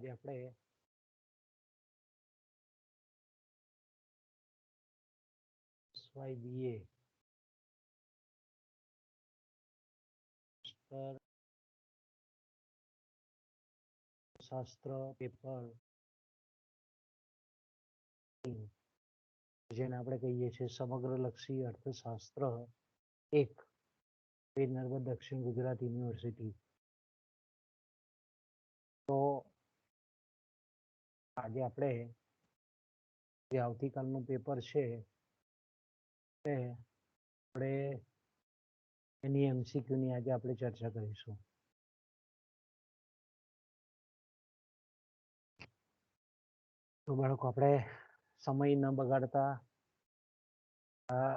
આજે આપણે SYBA શાસ્ત્ર પેપર જેને આપણે કહીએ છીએ સમગ્ર લક્ષી અર્થશાસ્ત્ર 1 નર્મદ દક્ષિણ ગુજરાત યુનિવર્સિટી. તો આજે આપણે જે આવતીકાલનું પેપર છે તે આપણે એની MCQની આજે આપણે ચર્ચા કરીશું. તો બાળકો આપણે સમય ન બગાડતા આ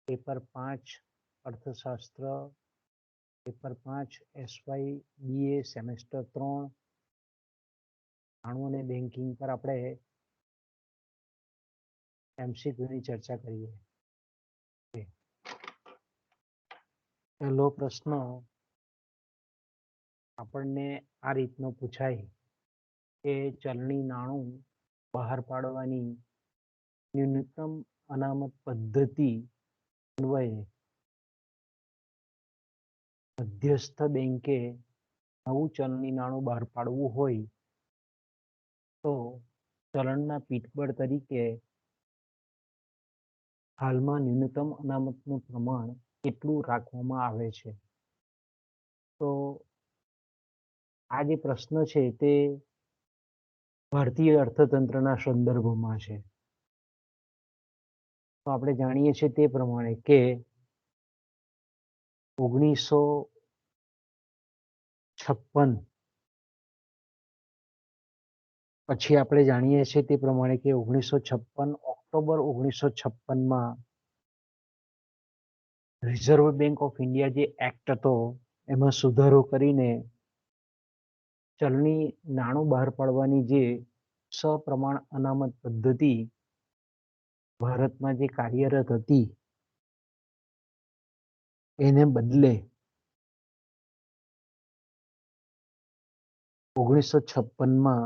પેપર 5 અર્થશાસ્ત્ર પેપર 5 SYBA સેમેસ્ટર 3 નાણું અને બેન્કિંગ પર આપણે MCQની ચર્ચા કરીએ. પહેલો પ્રશ્ન આપણને આ રીતનો પૂછાય કે ચલણી નાણું બહાર પાડવાની ન્યૂનતમ અનામત પદ્ધતિ અન્વયે મધ્યસ્થ બેંકે નવું ચલણી નાણું બહાર પાડવું હોય તો ચલણના પીઠબળ તરીકે હાલમાં ન્યૂનતમ અનામતનું પ્રમાણ કેટલું રાખવામાં આવે છે? તો આ જે પ્રશ્ન છે તે ભારતીય અર્થતંત્રના સંદર્ભમાં છે. તો આપણે જાણીએ છીએ તે પ્રમાણે કે 1956 પછી આપણે જાણીએ છીએ તે પ્રમાણે કે 1956 ઓક્ટોબર 1956માં રિઝર્વ બેંક ઓફ ઇન્ડિયા જે એક્ટ હતો એમાં સુધારો કરીને ચલણી નાણું બહાર પાડવાની જે સપ્રમાણ અનામત પદ્ધતિ ભારતમાં જે કાર્યરત હતી એને બદલે 1956માં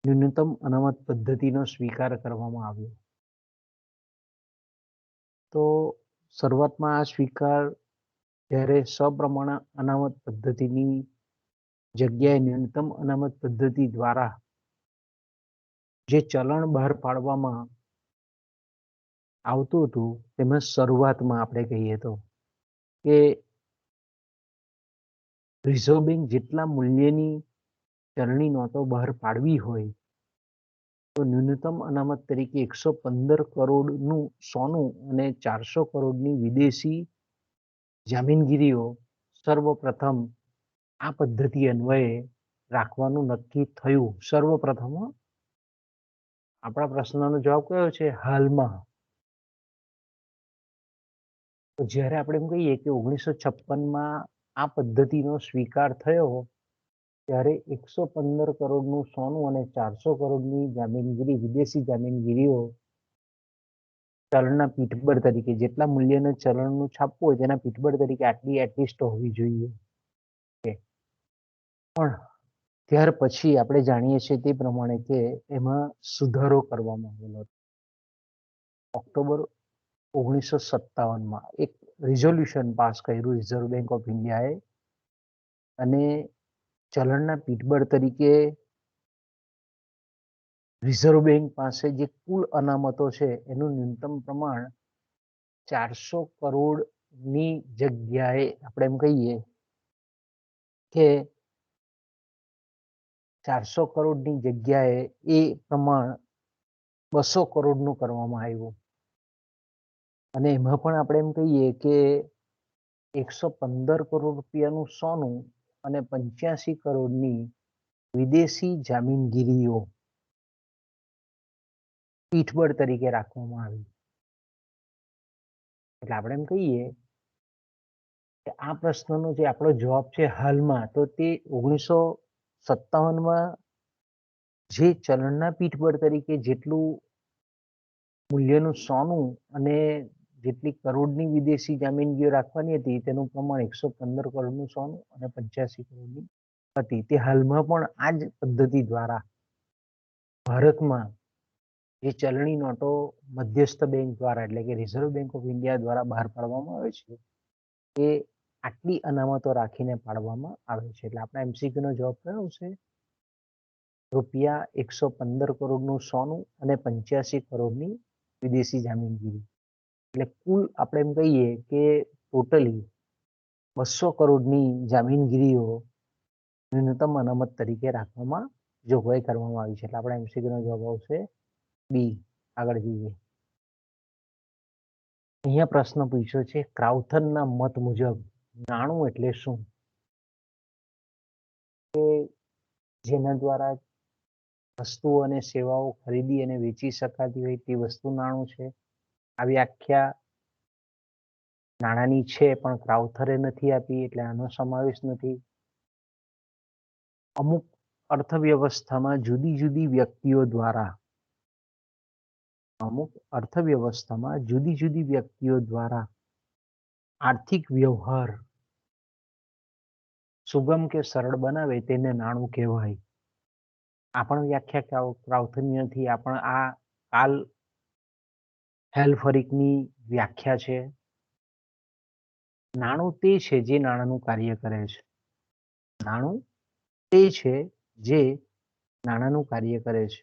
ન્યૂનતમ અનામત પદ્ધતિનો સ્વીકાર કરવામાં આવ્યો. તો શરૂઆતમાં આ સ્વીકાર જ્યારે સપ્રમાણ અનામત પદ્ધતિની જગ્યાએ ન્યૂનતમ અનામત પદ્ધતિ દ્વારા જે ચલણ બહાર પાડવામાં આવતું હતું તેમાં શરૂઆતમાં આપણે કહીએ તો કે રિઝર્વ બેંક જેટલા મૂલ્યની ચલણી નોટો બહાર પાડવી હોય તો ન્યૂનતમ અનામત તરીકે 115 કરોડનું સોનું અને 400 કરોડની વિદેશી જામીનગીરીઓ સર્વપ્રથમ આ પદ્ધતિ અન્વયે રાખવાનું નક્કી થયું. સર્વપ્રથમ આપણા પ્રશ્નનો જવાબ કયો છે? હાલમાં. તો જ્યારે આપણે એમ કહીએ કે 1956માં આ પદ્ધતિનો સ્વીકાર થયો ત્યારે 115 કરોડનું સોનું અને 400 કરોડની જામીનગીરી વિદેશી જામીનગીરીઓ ચલણના પીઠબળ તરીકે જેટલા મૂલ્યના ચલણનું છાપવું હોય તેના પીઠબળ તરીકે આટલી એટલીસ્ટ હોવી જોઈએ. પણ ત્યાર પછી આપણે જાણીએ છીએ તે પ્રમાણે કે એમાં સુધારો કરવામાં આવેલો હતો. ઓક્ટોબર 1957માં એક રિઝોલ્યુશન પાસ કર્યું રિઝર્વ બેંક ઓફ ઇન્ડિયાએ અને ચલણના પીઠબળ તરીકે રિઝર્વ બેંક પાસે જે કુલ અનામતો છે એનું ન્યૂનતમ પ્રમાણ 400 કરોડની જગ્યાએ આપણે એમ કહીએ કે 400 કરોડની જગ્યાએ એ પ્રમાણ 200 કરોડનું કરવામાં આવ્યું. અને એમાં પણ આપણે એમ કહીએ કે 115 કરોડ રૂપિયાનું સોનું અને 85 કરોડની વિદેશી જામીનગીરીઓ પીઠબળ તરીકે રાખવામાં આવી. એટલે આપણે એમ કહીએ કે આ પ્રશ્નનો જે આપણો જવાબ છે હાલમાં તો તે 1957માં જે ચલણના પીઠબળ તરીકે જેટલું મૂલ્યનું સોનું અને જેટલી કરોડની વિદેશી જામીનગીરીઓ રાખવાની હતી તેનું પ્રમાણ 115 કરોડનું સોનું અને 85 કરોડની હતી. તે હાલમાં પણ આ જ પદ્ધતિ દ્વારા ભારતમાં જે ચલણી નોટો મધ્યસ્થ બેંક દ્વારા એટલે કે રિઝર્વ બેંક ઓફ ઇન્ડિયા દ્વારા બહાર પાડવામાં આવે છે એ આટલી અનામતો રાખીને પાડવામાં આવે છે. એટલે આપણા MCQ નો જવાબ કયો આવશે? રૂપિયા 115 કરોડનું સોનું અને 85 કરોડની વિદેશી જામીનગીરી. એટલે કુલ આપણે એમ કહીએ કે ટોટલી 200 કરોડની જામીનગીરીઓ ન્યૂનતમ અનામત તરીકે રાખવામાં જોગવાઈ કરવામાં આવી છે. એટલે આપણા MCQ નો જવાબ આવશે બી. આગળ જઈએ. અહીંયા પ્રશ્ન પૂછ્યો છે, ક્રાઉથનના મત મુજબ નાણું એટલે શું? કે જેના દ્વારા વસ્તુઓ અને સેવાઓ ખરીદી અને વેચી શકાતી હોય તે વસ્તુ નાણું છે. આ વ્યાખ્યા નાણાંની છે પણ ક્રાઉથરે નથી આપી એટલે આનો સમાવેશ નથી. અમુક અર્થવ્યવસ્થામાં જુદી જુદી વ્યક્તિઓ દ્વારા આર્થિક વ્યવહાર સુગમ કે સરળ બનાવે તેને નાણું કહેવાય. આ પણ વ્યાખ્યા ક્રાઉથરની નથી. આ પણ કાલ હેલફરિકની વ્યાખ્યા છે. નાણું તે છે જે નાણાંનું કાર્ય કરે છે. નાણું તે છે જે નાણાંનું કાર્ય કરે છે.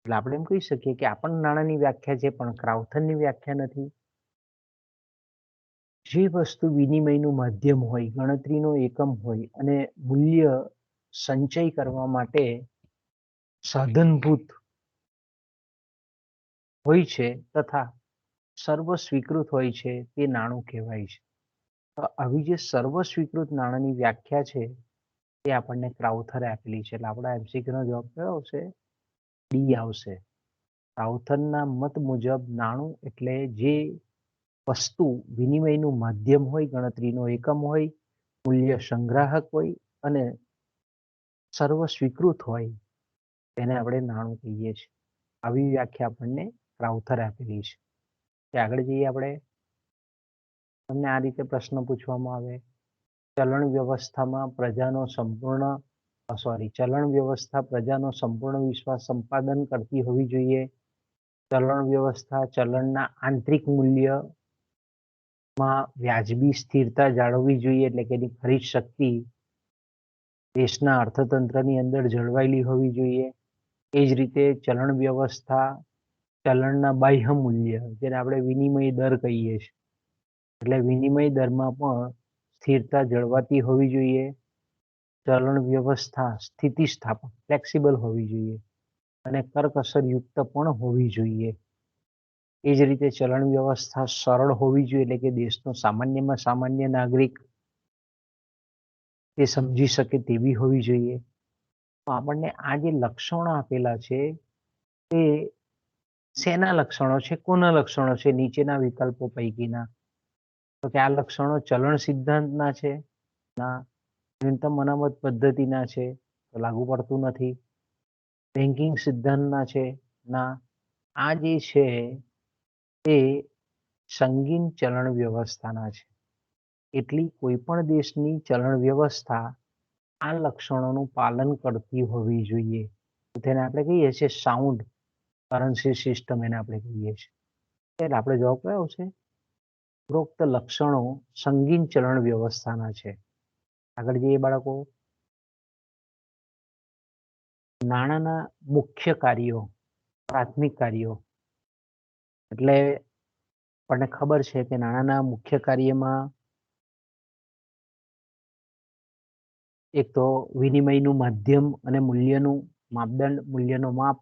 એટલે આપણે એમ કહી શકીએ કે આ પણ નાણાંની વ્યાખ્યા છે પણ ક્રાઉથનની વ્યાખ્યા નથી. જે વસ્તુ વિનિમયનું માધ્યમ હોય, ગણતરીનો એકમ હોય અને મૂલ્ય સંચય કરવા માટે સાધનભૂત હોય છે તથા સર્વ સ્વીકૃત હોય છે તે નાણું કહેવાય છે. આવી જે સર્વ સ્વીકૃત નાણાંની વ્યાખ્યા છે તે આપણને ક્રાઉથરે આપેલી છે. એટલે આપણા MCQ નો જવાબ કયો આવશે? ડી આવશે. ક્રાઉથનના મત મુજબ નાણું એટલે જે વસ્તુ વિનિમયનું માધ્યમ હોય, ગણતરીનો એકમ હોય, મૂલ્ય સંગ્રાહક હોય અને સર્વ સ્વીકૃત હોય તેને આપણે નાણું કહીએ છીએ. આવી વ્યાખ્યા આપણને ક્રાઉથરે આપેલી છે. આગળ જઈએ આપણે. તમને આ રીતે પ્રશ્ન પૂછવામાં આવે, ચલણ વ્યવસ્થા પ્રજાનો સંપૂર્ણ વિશ્વાસ સંપાદન કરતી હોવી જોઈએ. ચલણ વ્યવસ્થા ચલણના આંતરિક મૂલ્યમાં વ્યાજબી સ્થિરતા જાળવવી જોઈએ. એટલે કે એની ખરીદ શક્તિ દેશના અર્થતંત્રની અંદર જળવાયેલી હોવી જોઈએ. એ જ રીતે ચલણ વ્યવસ્થા ચલણના બાહ્ય મૂલ્ય જેને આપણે વિનિમય દર કહીએ છીએ એટલે વિનિમય દરમાં પણ સ્થિરતા જળવાતી હોવી જોઈએ. ચલણ વ્યવસ્થા સ્થિતિસ્થાપક ફ્લેક્સિબલ હોવી જોઈએ અને કરકસરયુક્ત પણ હોવી જોઈએ. એ જ રીતે ચલણ વ્યવસ્થા સરળ હોવી જોઈએ. એટલે કે દેશનો સામાન્યમાં સામાન્ય નાગરિક તે સમજી શકે તેવી હોવી જોઈએ. તો આપણને આ જે લક્ષણો આપેલા છે તે શેના લક્ષણો છે, કોના લક્ષણો છે નીચેના વિકલ્પો પૈકીના? તો કે આ લક્ષણો ચલણ સિદ્ધાંતના છે ના, ન્યૂનતમ અનામત પદ્ધતિના છે તો લાગુ પડતું નથી. બેન્કિંગ સિદ્ધાંતના છે ના, આ જે છે તે સંગીન ચલણ વ્યવસ્થાના છે. એટલી કોઈ પણ દેશની ચલણ વ્યવસ્થા આ લક્ષણોનું પાલન કરતી હોવી જોઈએ. તેને આપણે કહીએ છીએ સાઉન્ડ કરન્સી સિસ્ટમ એને આપણે કહીએ છીએ. એટલે આપણે જવાબ કયો આવશે? ઉપરોક્ત લક્ષણો સંગીન ચલણ વ્યવસ્થાના છે. આગળ જઈએ બાળકો. નાણાંના મુખ્ય કાર્યો, પ્રાથમિક કાર્યો એટલે આપણને ખબર છે કે નાણાંના મુખ્ય કાર્યમાં એક તો વિનિમયનું માધ્યમ અને મૂલ્યનું માપદંડ, મૂલ્યનો માપ.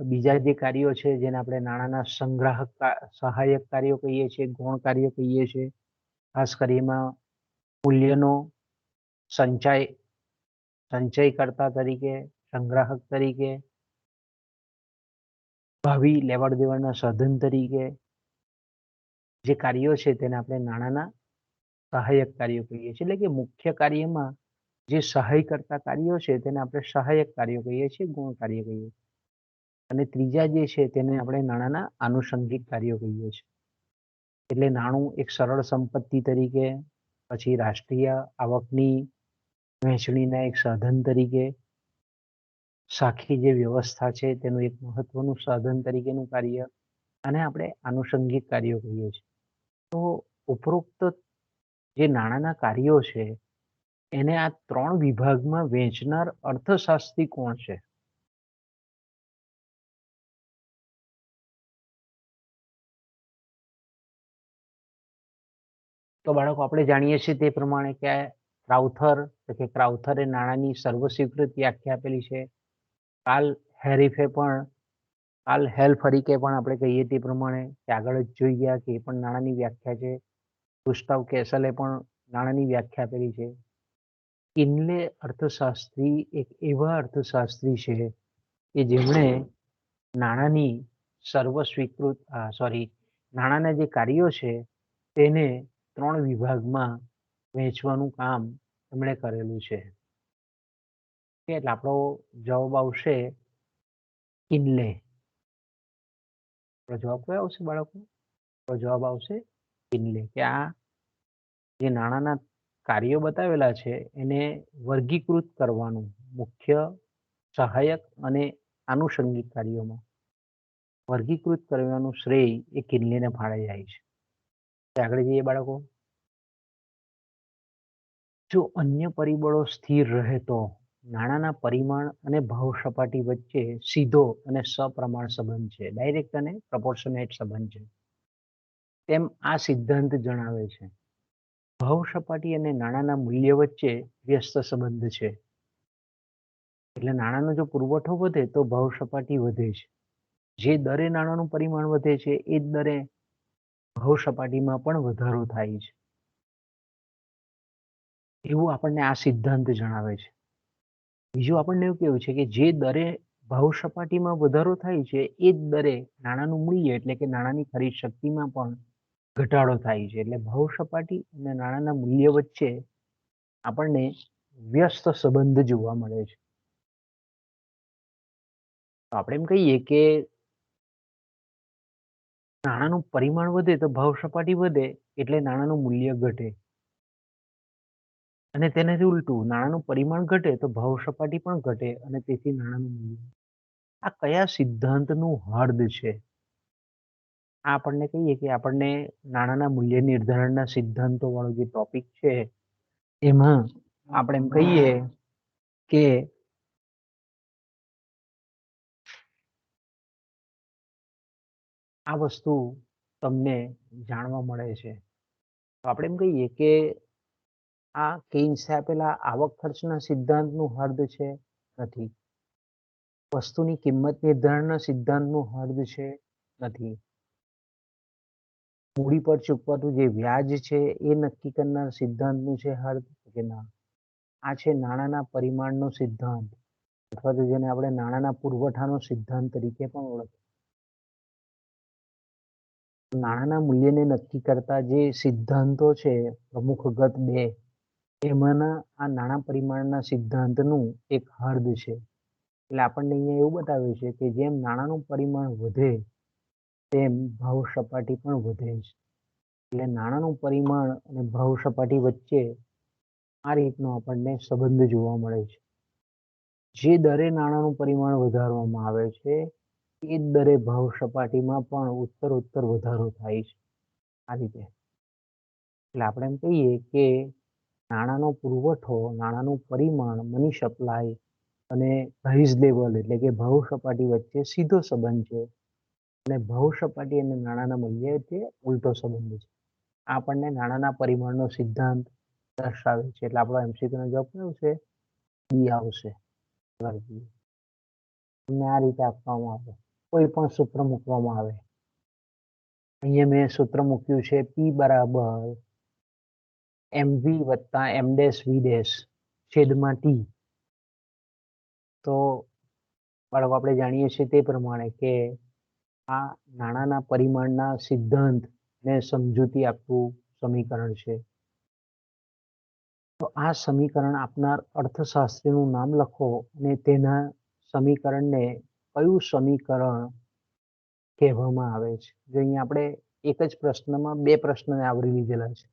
બીજા જે કાર્યો છે જેને આપણે નાણાંના સહાયક કાર્યો કહીએ છીએ, ગૌણ કાર્યો કહીએ છીએ. ખાસ કરીને મૂલ્યનો સંચયકર્તા તરીકે, સંગ્રાહક તરીકે, ભાવિ લેવડ દેવડના સાધન તરીકે જે કાર્યો છે તેને આપણે નાણાંના સહાયક કાર્યો કહીએ છીએ. એટલે કે મુખ્ય કાર્યમાં જે સહાય કરતા કાર્યો છે તેને આપણે સહાયક કાર્યો કહીએ છીએ, ગૌણ કાર્ય કહીએ છીએ. અને ત્રીજા જે છે તેને આપણે નાણાંના આનુષંગિક કાર્યો કહીએ છીએ. એટલે નાણું એક સરળ સંપત્તિ તરીકે, પછી રાષ્ટ્રીય આવકની વહેંચણીના એક સાધન તરીકે, સાખી જે વ્યવસ્થા છે તેનું એક મહત્વનું સાધન તરીકેનું કાર્ય, અને આપણે આનુષંગિક કાર્યો કહીએ છીએ. તો ઉપરોક્ત જે નાણાંના કાર્યો છે એને આ 3 વિભાગમાં વહેંચનાર અર્થશાસ્ત્રી કોણ છે? તો બાળકો આપણે જાણીએ છીએ તે પ્રમાણે કે ક્રાઉથરે નાણાંની સર્વસ્વીકૃત વ્યાખ્યા આપેલી છે. કાર્લ હેલફરીકે પણ આપણે કહીએ તે પ્રમાણે કે આગળ જ જોઈ ગયા કે એ પણ નાણાંની વ્યાખ્યા છે. ગુસ્તાવ કેસલે પણ નાણાંની વ્યાખ્યા આપેલી છે. કિનલે અર્થશાસ્ત્રી એક એવા અર્થશાસ્ત્રી છે કે જેમણે નાણાંની નાણાંના જે કાર્યો છે તેને 3 વિભાગમાં વહેંચવાનું કામ એમણે કરેલું છે. એટલે આપણો જવાબ આવશે કિનલે. જવાબ કયો આવશે બાળકો? તો જવાબ આવશે કિનલે. કે આ જે નાણાંના કાર્યો બતાવેલા છે એને વર્ગીકૃત કરવાનું મુખ્ય, સહાયક અને આનુષંગિક કાર્યોમાં વર્ગીકૃત કરવાનું શ્રેય એ કિનલેને ફાળે જાય છે. આગળ જઈએ બાળકો. જો અન્ય પરિબળો સ્થિર રહે તો નાણાંના પરિમાણ અને ભાવ સપાટી વચ્ચે સીધો અને સપ્રમાણ સંબંધ છે. ડાયરેક્ટ અને પ્રપોર્શનેટ સંબંધ છે તેમ આ સિદ્ધાંત જણાવે છે. ભાવ સપાટી અને નાણાંના મૂલ્ય વચ્ચે વ્યસ્ત સંબંધ છે. એટલે નાણાંનો જો પુરવઠો વધે તો ભાવ સપાટી વધે છે. જે દરે નાણાંનું પરિમાણ વધે છે એ જ દરે ભાવ સપાટીમાં પણ વધારો થાય છે એવું આપણને આ સિદ્ધાંત જણાવે છે. બીજું આપણને એવું કેવું છે કે જે દરે ભાવ સપાટીમાં વધારો થાય છે એ જ દરે નાણાંનું મૂલ્ય એટલે કે નાણાંની ખરીદ શક્તિમાં પણ ઘટાડો થાય છે. એટલે ભાવ સપાટી અને નાણાંના મૂલ્ય વચ્ચે આપણને વ્યસ્ત સંબંધ જોવા મળે છે. તો આપણે એમ કહીએ કે નાણાંનું પરિમાણ વધે તો ભાવ સપાટી વધે એટલે નાણાંનું મૂલ્ય ઘટે, અને તેનાથી ઉલટું નાણાંનું પરિમાણ ઘટે તો ભાવ સપાટી પણ ઘટે અને તેથી નાણાંનું મૂલ્ય. આ કયા સિદ્ધાંતનું હદ છે? આ આપણને કહીએ કે આપણને નાણાંના મૂલ્ય નિર્ધારણના સિદ્ધાંતો વાળો જે ટોપિક છે એમાં આપણે એમ કહીએ કે આ વસ્તુ તમને જાણવા મળે છે. તો આપણે એમ કહીએ કે આ કેન્સે આપેલા આવક ખર્ચના સિદ્ધાંતનું હદ છે? નથી. વસ્તુની કિંમત નિર્ધારણના સિદ્ધાંતનું હદ છે? નથી. મૂડી પર ચૂકવાતું જે વ્યાજ છે એ નક્કી કરનાર સિદ્ધાંતનું છે હદ? કે ના. આ છે નાણાંના પરિમાણનો સિદ્ધાંત, અથવા તો જેને આપણે નાણાંના પુરવઠાનો સિદ્ધાંત તરીકે પણ ઓળખીએ. નાણાંના મૂલ્યને નક્કી કરતા જે સિદ્ધાંતો છે પ્રમુખગત 2, એમાંના આ નાણાં પરિમાણના સિદ્ધાંતનું એક હદ છે. એટલે આપણને અહીંયા એવું બતાવ્યું છે કે જેમ નાણાંનું પરિમાણ વધે તેમ ભાવ સપાટી પણ વધે છે. એટલે નાણાંનું પરિમાણ અને ભાવ સપાટી વચ્ચે આ રીતનો આપણને સંબંધ જોવા મળે છે. જે દરે નાણાંનું પરિમાણ વધારવામાં આવે છે એ જ દરે ભાવ સપાટીમાં પણ ઉત્તરોત્તર વધારો થાય છે. આ રીતે. એટલે આપણે એમ કહીએ કે નાણાંનો પુરવઠો, નાણાંનું પરિમાણ, મની સપ્લાય અને પ્રાઇસ લેવલ એટલે કે ભાવ સપાટી વચ્ચે સીધો સંબંધ છે, અને ભાવ સપાટી અને નાણાંના મૂલ્ય વચ્ચે ઉલટો સંબંધ છે. આપણને નાણાંના પરિમાણનો સિદ્ધાંત દર્શાવે છે. એટલે આપણો MCQ નો જવાબ કયો આવશે? બી આવશે. તમને આ રીતે આપવામાં આવે, કોઈ પણ સૂત્ર મૂકવામાં આવે. અહીંયા મેં સૂત્ર મૂક્યું છે P બરાબર MV વત્તા M ડેશ V ડેશ છેદમાં T. તો બાળકો આપણે જાણીએ છીએ તે પ્રમાણે કે આ નાણાંના પરિમાણના સિદ્ધાંતને સમજૂતી આપતું સમીકરણ છે. તો આ સમીકરણ આપનાર અર્થશાસ્ત્રીનું નામ લખો અને તેના સમીકરણને કયું સમીકરણ કહેવામાં આવે છે? જો અહીંયા આપણે એક જ પ્રશ્નમાં બે પ્રશ્નને આવરી લીધેલા છે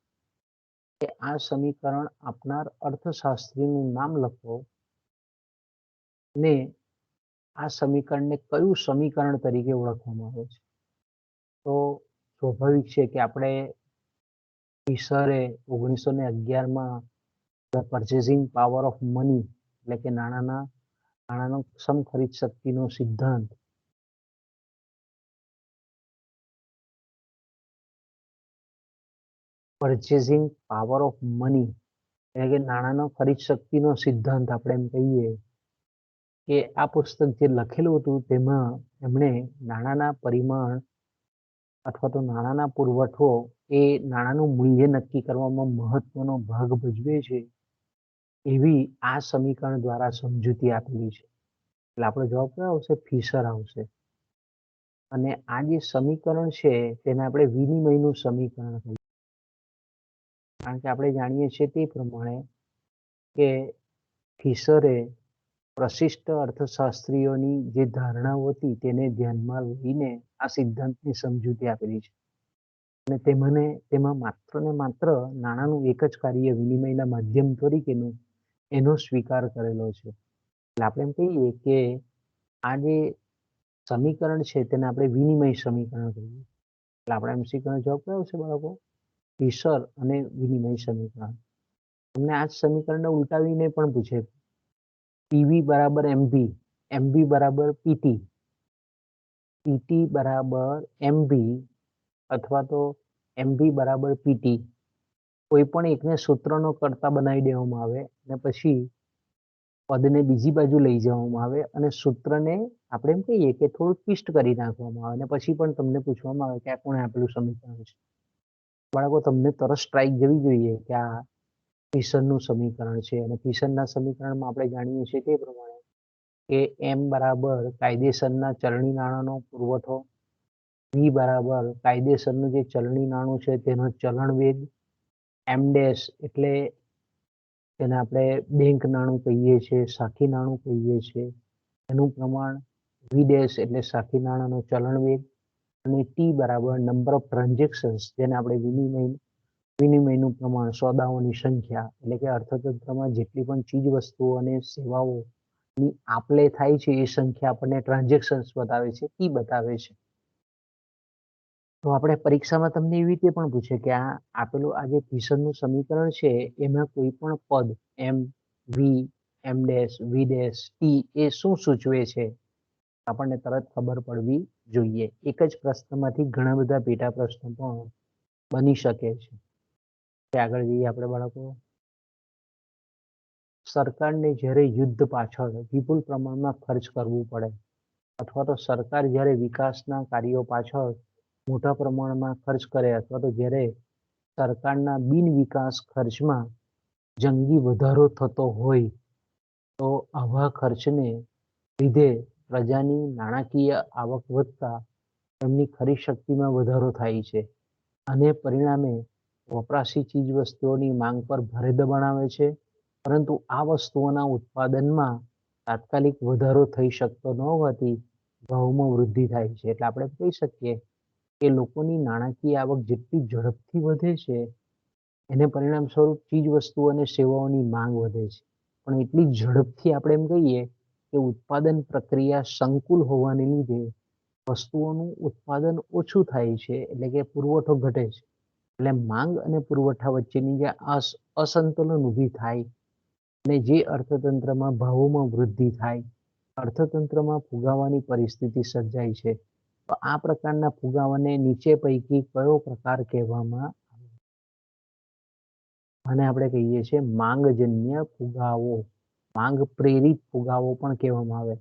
કે આ સમીકરણ આપનાર અર્થશાસ્ત્રીનું નામ લખો ને આ સમીકરણને કયું સમીકરણ તરીકે ઓળખવામાં આવે છે. તો સ્વાભાવિક છે કે આપણે ફિશરે 1911માં the purchasing power of money એટલે કે નાણાનો સમખરીદ શક્તિનો સિદ્ધાંત પરચેસિંગ પાવર ઓફ મની એટલે કે નાણાનો ખરીદ શક્તિનો સિદ્ધાંત આપણે એમ કહીએ કે આ પુસ્તક જે લખેલું હતું તેમાં એમણે નાણાના પરિમાણ અથવા તો નાણાના પુરવઠો એ નાણાનું મૂલ્ય નક્કી કરવામાં મહત્વનો ભાગ ભજવે છે એવી આ સમીકરણ દ્વારા સમજૂતી આપેલી છે. એટલે આપણો જવાબ કયો આવશે? ફિશર આવશે. અને આ જે સમીકરણ છે તેને આપણે વિનિમયનું સમીકરણ કહીએ. કારણ કે આપણે જાણીએ છીએ તે પ્રમાણે કે ફિશરે પ્રશિષ્ટ અર્થશાસ્ત્રીઓની જે ધારણાઓ હતી તેને ધ્યાનમાં લઈને આ સિદ્ધાંતની સમજૂતી આપેલી છે. અને તેમાં માત્ર ને માત્ર નાણાંનું એક જ કાર્ય વિનિમયના માધ્યમ તરીકેનું એનો સ્વીકાર કરેલો છે. એટલે આપણે એમ કહીએ કે આ જે સમીકરણ છે તેને આપણે વિનિમય સમીકરણ કહીએ. એટલે આપણે MCQ જવાબ કયો આવશે બાળકો? ફિશર અને વિનિમય સમીકરણ. તમને આ જ સમીકરણને ઉલટાવીને પણ પૂછે પીવી બરાબર એમવી, એમવી બરાબર પીટી, પીટી બરાબર એમવી અથવા તો એમવી બરાબર પીટી કોઈ પણ એકને સૂત્રનો કર્તા બનાવી દેવામાં આવે અને પછી પદને બીજી બાજુ લઈ જવામાં આવે અને સૂત્રને આપણે એમ કહીએ કે થોડું ટ્વિસ્ટ કરી નાખવામાં આવે અને પછી પણ તમને પૂછવામાં આવે કે આ કોણે આપેલું સમીકરણ છે. બાળકો તમને તરત સ્ટ્રાઇક જવી જોઈએ કે આ ફિશરનું સમીકરણ છે અને ફિશરના સમીકરણમાં આપણે જાણીએ છીએ તે પ્રમાણે કે એમ બરાબર કાયદેસરના ચલણી નાણાંનો પુરવઠો, વી બરાબર કાયદેસરનું જે ચલણી નાણું છે તેનો ચલણ વેગ, એમ ડેશ એટલે તેને આપણે બેંક નાણું કહીએ છીએ, સાખી નાણું કહીએ છીએ એનું પ્રમાણ, વી ડેશ એટલે સાખી નાણાંનો ચલણ વેગ અને ટી બરાબર નંબર ઓફ ટ્રાન્ઝેક્શન્સ જેને આપણે વિનિમયનું પ્રમાણ, સોદાઓની સંખ્યા એટલે કે અર્થતંત્રમાં જેટલી પણ ચીજ વસ્તુઓ અને સેવાઓની આપ-લે થાય છે એ સંખ્યા આપણને ટ્રાન્ઝેક્શન્સ બતાવે છે, ટી બતાવે છે. તો આપણે પરીક્ષામાં તમને એવી રીતે પણ પૂછે કે આ આપેલું આ જે ફિશરનું સમીકરણ છે એમાં કોઈ પણ પદ એમ, વી, એમ ડેશ, વી ડેશ, ટી એ શું સૂચવે છે આપણને તરત ખબર પડવી જોઈએ. એક જ પ્રશ્નમાંથી ઘણા બધા પેટા પ્રશ્નો પણ બની શકે છે. આગળ જઈએ આપણે બાળકો. સરકારને જ્યારે યુદ્ધ પાછળ વિપુલ પ્રમાણમાં ખર્ચ કરવું પડે અથવા તો સરકાર જ્યારે વિકાસના કાર્યો પાછળ મોટા પ્રમાણમાં ખર્ચ કરે અથવા તો જ્યારે સરકારના બિન વિકાસ ખર્ચમાં જંગી વધારો થતો હોય તો આવા ખર્ચને લીધે પ્રજાની નાણાકીય આવક વધતા તેમની ખરીદ શક્તિમાં વધારો થાય છે અને પરિણામે વપરાશી ચીજ વસ્તુઓની માંગ પર ભારે દબાણ આવે છે. પરંતુ આ વસ્તુઓના ઉત્પાદનમાં તાત્કાલિક વધારો થઈ શકતો ન હોવાથી ભાવમાં વૃદ્ધિ થાય છે. એટલે આપણે કહી શકીએ કે લોકોની નાણાકીય આવક જેટલી ઝડપથી વધે છે એને પરિણામ સ્વરૂપ ચીજ વસ્તુઓ અને સેવાઓની માંગ વધે છે. પણ એટલી ઝડપથી આપણે એમ કહીએ કે ઉત્પાદન પ્રક્રિયા સંકુલ હોવાને લીધે વસ્તુઓનું ઉત્પાદન ઓછું થાય છે એટલે કે પુરવઠો ઘટે છે. એટલે માંગ અને પુરવઠા વચ્ચેની જે અસંતુલન ઊભી થાય અને જે અર્થતંત્રમાં ભાવોમાં વૃદ્ધિ થાય, અર્થતંત્રમાં ફુગાવાની પરિસ્થિતિ સર્જાય છે. તો આ પ્રકારના ફુગાવાને નીચે પૈકી કયો પ્રકાર કહેવામાં આવે? આને આપણે કહીએ છીએ માંગજન્ય ફુગાવો, માંગ પ્રેરિત ફુગાવો પણ કહેવામાં આવે.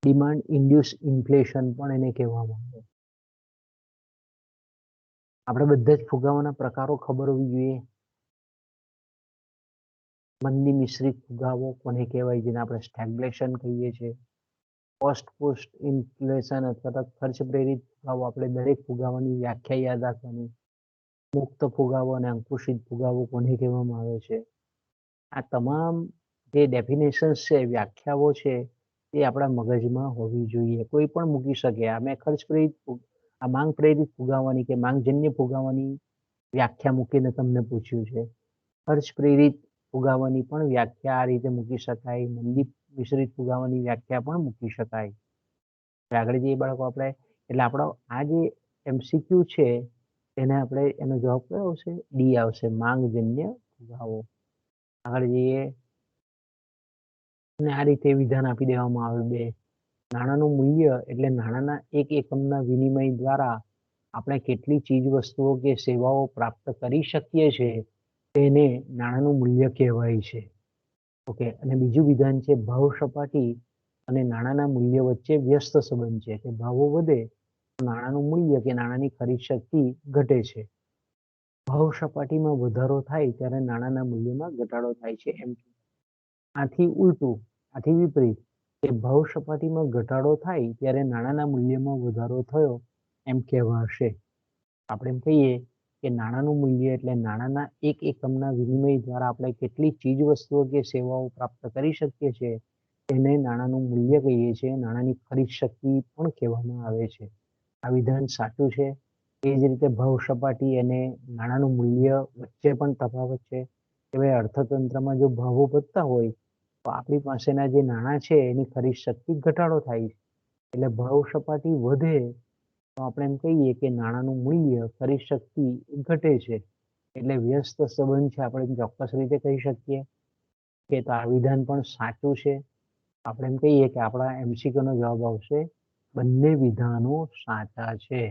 ડિમાન્ડ ઇન્ડ્યુસ ઇન્ફ્લેશન પણ એને કહેવામાં આવે. આપણે બધા જ ફુગાવાના પ્રકારો ખબર હોવી જોઈએ. મંદી મિશ્રિત ફુગાવો કોને કહેવાય જેને આપણે સ્ટેગ્ફ્લેશન કહીએ છીએ. પોસ્ટ ઇન્ફ્લેશન અથવા તો ખર્ચ પ્રેરિત ફુગાવો આપણે દરેક ફુગાવાની વ્યાખ્યા યાદ રાખવાની. મુક્ત ફુગાવો અને અંકુશિત ફુગાવો કોને કહેવામાં આવે છે. આ તમામ જે ડેફિનેશન્સ છે, વ્યાખ્યાઓ છે એ આપણા મગજમાં હોવી જોઈએ. કોઈ પણ મૂકી શકે. આ મેં આ માંગ પ્રેરિત ફુગાવાની કે માંગજન્ય ફુગાવાની વ્યાખ્યા મૂકીને તમને પૂછ્યું છે. ખર્ચ પ્રેરિત ફુગાવાની પણ વ્યાખ્યા આ રીતે મૂકી શકાય. મંદી મિશ્રિત ફુગાવાની વ્યાખ્યા પણ મૂકી શકાય. આગળ જઈએ બાળકો આપણે. એટલે આપણો આ જે MCQ છે એને આપણે એનો જવાબ કયો આવશે? ડી આવશે, માંગજન્ય ફુગાવો. આગળ જઈએ. અને આ રીતે વિધાન આપી દેવામાં આવે બે. નાણાંનું મૂલ્ય એટલે નાણાંના એક એકમના વિનિમય દ્વારા આપણે કેટલી ચીજ વસ્તુઓ કે સેવાઓ પ્રાપ્ત કરી શકીએ છીએ તેને નાણાંનું મૂલ્ય કહેવાય છે. ઓકે. અને બીજું વિધાન છે ભાવ સપાટી અને નાણાંના મૂલ્ય વચ્ચે વ્યસ્ત સંબંધ છે કે ભાવો વધે તો નાણાંનું મૂલ્ય કે નાણાંની ખરીદ શક્તિ ઘટે છે. ભાવ સપાટીમાં વધારો થાય ત્યારે નાણાંના મૂલ્યમાં ઘટાડો થાય છે એમ. આથી ઉલટું, આથી વિપરીત, કે ભાવ સપાટીમાં ઘટાડો થાય ત્યારે નાણાંના મૂલ્યમાં વધારો થયો એમ કહેવાશે. આપણે એમ કહીએ કે નાણાંનું મૂલ્ય એટલે નાણાંના એક એકમના વિનિમય દ્વારા આપણે કેટલી ચીજ વસ્તુઓ કે સેવાઓ પ્રાપ્ત કરી શકીએ છીએ તેને નાણાંનું મૂલ્ય કહીએ છીએ. નાણાંની ખરીદ શક્તિ પણ કહેવામાં આવે છે. આ વિધાન સાચું છે. એ જ રીતે ભાવ સપાટી અને નાણાંનું મૂલ્ય વચ્ચે પણ તફાવત છે કે ભાઈ અર્થતંત્રમાં જો ભાવો વધતા હોય તો આપણી પાસેના જે નાણાં છે એની ખરીદ શક્તિ ઘટાડો થાય છે. એટલે ભાવ સપાટી વધે તો આપણે એમ કહીએ કે નાણાંનું મૂલ્ય ખરીદ શક્તિ ઘટે છે. એટલે વ્યસ્ત સંબંધ છે આપણે ચોક્કસ રીતે કહી શકીએ કે તો આ વિધાન પણ સાચું છે. આપણે એમ કહીએ કે આપણા MCQ નો જવાબ આવશે બંને વિધાનો સાચા છે.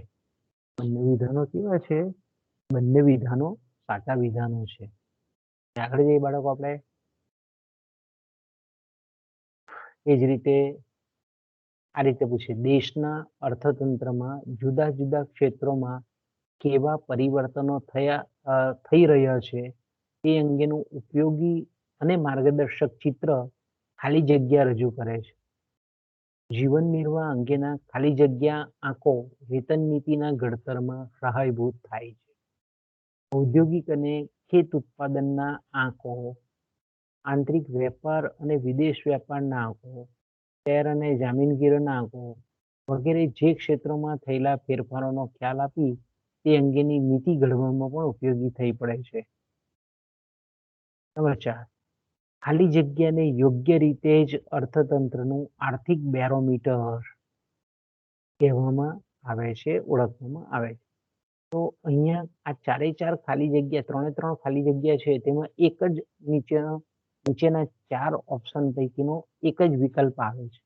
બંને વિધાનો કેવા છે? બંને વિધાનો સાચા વિધાનો છે. આગળ જઈએ બાળકો આપણે. એ જ રીતે આ રીતે પૂછે દેશના અર્થતંત્રમાં જુદા જુદા ક્ષેત્રોમાં કેવા પરિવર્તનો થઈ રહ્યા છે તે અંગેનું ઉપયોગી અને માર્ગદર્શક ચિત્ર ખાલી જગ્યા રજૂ કરે છે. જીવન નિર્વાહ અંગેના ખાલી જગ્યા આંકો વેતન નીતિના ઘડતરમાં સહાયભૂત થાય છે. ઔદ્યોગિક અને ખેત ઉત્પાદનના આંકો, આંતરિક વેપાર અને વિદેશ વેપારના આંકો, શેર અને જામીનગીરીના આંકો વગેરે જે ક્ષેત્રોમાં થયેલા ફેરફારોનો ખ્યાલ આપી તે અંગેની નીતિ ઘડવામાં પણ ઉપયોગી થઈ પડે છે. નંબર 4. ખાલી જગ્યાને યોગ્ય રીતે જ અર્થતંત્રનું આર્થિક બેરોમીટર કહેવામાં આવે છે, ઓળખવામાં આવે છે. તો અહીંયા આ ચારે ચાર ખાલી જગ્યા, ત્રણ ખાલી જગ્યા છે તેમાં એક જ નીચેના 4 ઓપ્શન પૈકીનો એક જ વિકલ્પ આવે છે.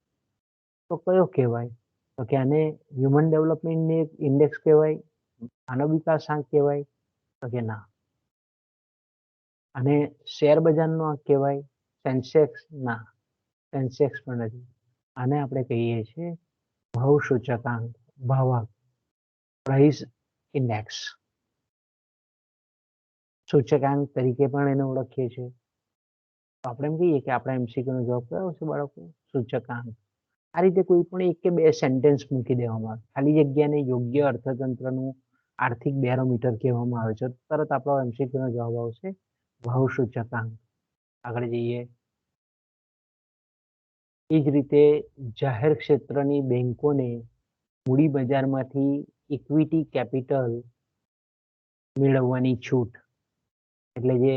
તો કયો કહેવાય? તો કે આને હ્યુમન ડેવલપમેન્ટ ઇન્ડેક્સ કહેવાય, માનવ વિકાસ આંક કહેવાય? તો કે ના. અને શેર બજારનો આંક કહેવાય? સેન્સેક્સ? ના, સેન્સેક્સ પણ નથી. આને આપણે કહીએ છીએ ભાવ સૂચકાંક, ભાવાંક, પ્રાઇસ ઇન્ડેક્સ. સૂચકાંક તરીકે પણ એને ઓળખીએ છીએ. તો આપણે એમ કહીએ કે આપણા MCQ નો જવાબ કયો આવશે બાળકો? સૂચકાંક. આ રીતે કોઈ પણ એક કે બે સેન્ટેન્સ મૂકી દેવામાં આવે. ખાલી જગ્યાને યોગ્ય અર્થતંત્રનું આર્થિક બેરોમીટર કહેવામાં આવે છે. તરત આપણો MCQ નો જવાબ આવશે ભાવ સૂચકાંક. આગળ જઈએ. એ જ રીતે જાહેર ક્ષેત્રની બેંકોને મૂડી બજારમાંથી ઇક્વિટી કેપિટલ મેળવવાની છૂટ. એટલે જે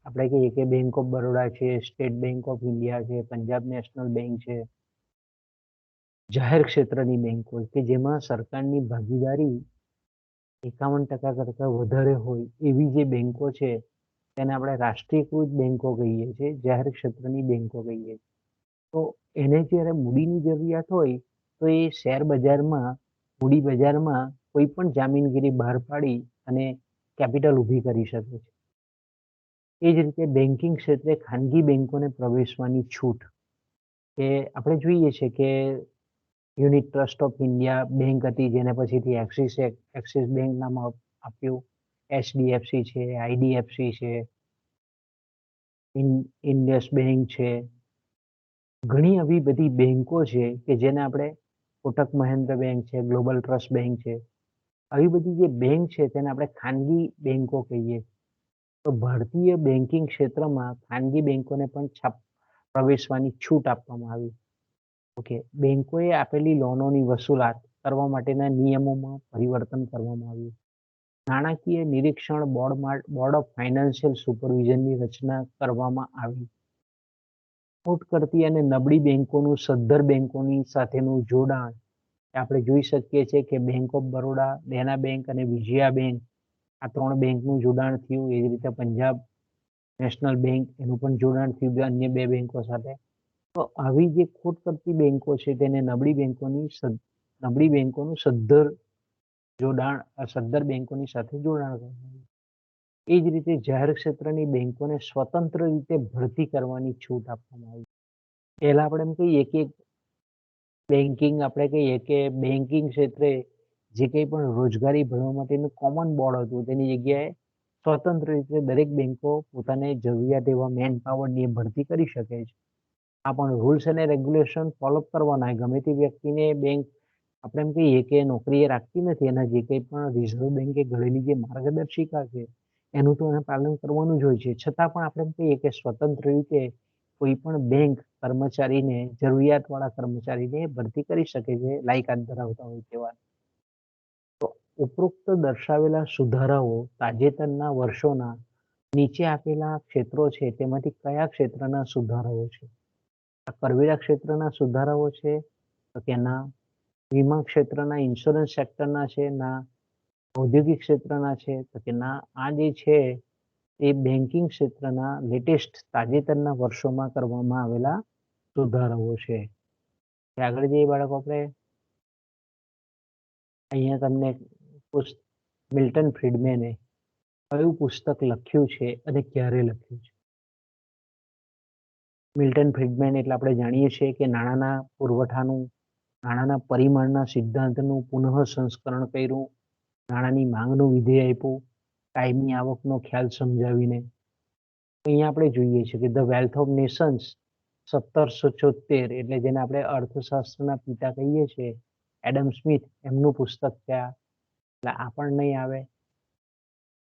આપણે કહીએ કે બેંક ઓફ બરોડા છે, સ્ટેટ બેંક ઓફ ઇન્ડિયા છે, પંજાબ નેશનલ બેંક છે, જાહેર ક્ષેત્રની બેંકો કે જેમાં સરકારની ભાગીદારી 51% કરતા વધારે હોય એવી જે બેંકો છે તેને આપણે રાષ્ટ્રીયકૃત બેંકો કહીએ છીએ, જાહેર ક્ષેત્રની બેંકો કહીએ છીએ. તો એને જ્યારે મૂડીની જરૂરિયાત હોય તો એ શેર બજારમાં, મૂડી બજારમાં કોઈ પણ જામીનગીરી બહાર પાડી અને કેપિટલ ઊભી કરી શકે છે. એ જ રીતે બેન્કિંગ ક્ષેત્રે ખાનગી બેંકોને પ્રવેશવાની છૂટ. કે આપણે જોઈએ છે કે unit trust of India bank હતી જેને પછીથી એક્સિસ બેંક નામ આપ્યું. HDFC છે, IDFC છે, ઇન્ડસ બેંક છે. ઘણી આવી બધી બેંકો છે કે જેને આપણે કોટક મહિન્દ્રા બેંક છે, ગ્લોબલ ટ્રસ્ટ બેંક છે, આવી બધી જે બેંક છે તેને આપણે ખાનગી બેંકો કહીએ. તો ભારતીય બેન્કિંગ ક્ષેત્રમાં ખાનગી બેંકોને પણ પ્રવેશવાની છૂટ આપવામાં આવી. ઓકે, બેંકોએ આપેલી લોનોની વસૂલાત કરવા માટેના નિયમોમાં પરિવર્તન કરવામાં આવ્યું. નાણાકીય નિરીક્ષણ બોર્ડ ઓફ ફાઇનાન્શિયલ સુપરવિઝનની રચના કરવામાં આવી. ખોટ કરતી અને નબળી બેંકોનું સદ્ધર બેંકોની સાથેનું જોડાણ આપણે જોઈ શકીએ છીએ કે bank of Baroda, Dena bank અને વિજયા બેંક, આ 3 બેંકનું જોડાણ થયું. એ જ રીતે પંજાબ નેશનલ બેંક એનું પણ જોડાણ થયું અન્ય 2 બેંકો સાથે. તો આવી જે ખોટ કરતી બેંકો છે તેને નબળી બેંકોનું સદ્ધર બેંકોની સાથે જોડાણ કરવામાં આવ્યું. એ જ રીતે જાહેર ક્ષેત્રની બેંકોને સ્વતંત્ર રીતે ભરતી કરવાની છૂટ આપવામાં આવી. પહેલા આપણે એમ કહીએ કે આપણે કહીએ કે બેન્કિંગ ક્ષેત્રે જે કંઈ પણ રોજગારી ભરવા માટેનું કોમન બોર્ડ હતું તેની જગ્યાએ સ્વતંત્ર રીતે દરેક બેંકો પોતાને જરૂરિયાત એવા મેન પાવરની ભરતી કરી શકે છે. આ પણ રૂલ્સ અને રેગ્યુલેશન ફોલો કરવાના. ગમે તે વ્યક્તિને બેંક આપણે એમ કહીએ કે નોકરીએ રાખતી નથી. એના જે કંઈ પણ રિઝર્વ બેંકે ઘડેલી જે માર્ગદર્શિકા છે એનું તો એને પાલન કરવાનું જ હોય છે. છતાં પણ આપણે એમ કહીએ કે સ્વતંત્ર રીતે કોઈ પણ બેંક કર્મચારીને જરૂરિયાતવાળા કર્મચારીને ભરતી કરી શકે છે લાયકાત ધરાવતા હોય તેવા. તો ઉપરોક્ત દર્શાવેલા સુધારાઓ તાજેતરના વર્ષોના નીચે આપેલા ક્ષેત્રો છે તેમાંથી કયા ક્ષેત્રના સુધારાઓ છે? આ કરવેરા ક્ષેત્રના સુધારાઓ છે તો કે ના. વીમા ક્ષેત્રના ઇન્સ્યોરન્સ સેક્ટરના છે ના. ઔદ્યોગિક ક્ષેત્રના છે તો કે ના. આ જે છે એ બેન્કિંગ ક્ષેત્રના લેટેસ્ટ તાજેતરના વર્ષોમાં કરવામાં આવેલા સુધારાઓ છે. આગળ જઈએ બાળકો આપણે. અહીંયા તમને મિલ્ટન ફ્રીડમેને કયું પુસ્તક લખ્યું છે અને ક્યારે લખ્યું છે? મિલ્ટન ફ્રીડમેન એટલે આપણે જાણીએ છીએ કે નાણાંના પરિમાણના સિદ્ધાંતનું પુનઃ સંસ્કરણ કર્યું, નાણાંની માંગનું વિધેય આપ્યું, કાયમી આવકનો ખ્યાલ સમજાવીને. અહીંયા આપણે જોઈએ છીએ કે ધ વેલ્થ ઓફ નેશન્સ 1774 એટલે જેને આપણે અર્થશાસ્ત્રના પિતા કહીએ છીએ એડમ સ્મિથ, એમનું પુસ્તક છે આ. એટલે આ પણ નહીં આવે.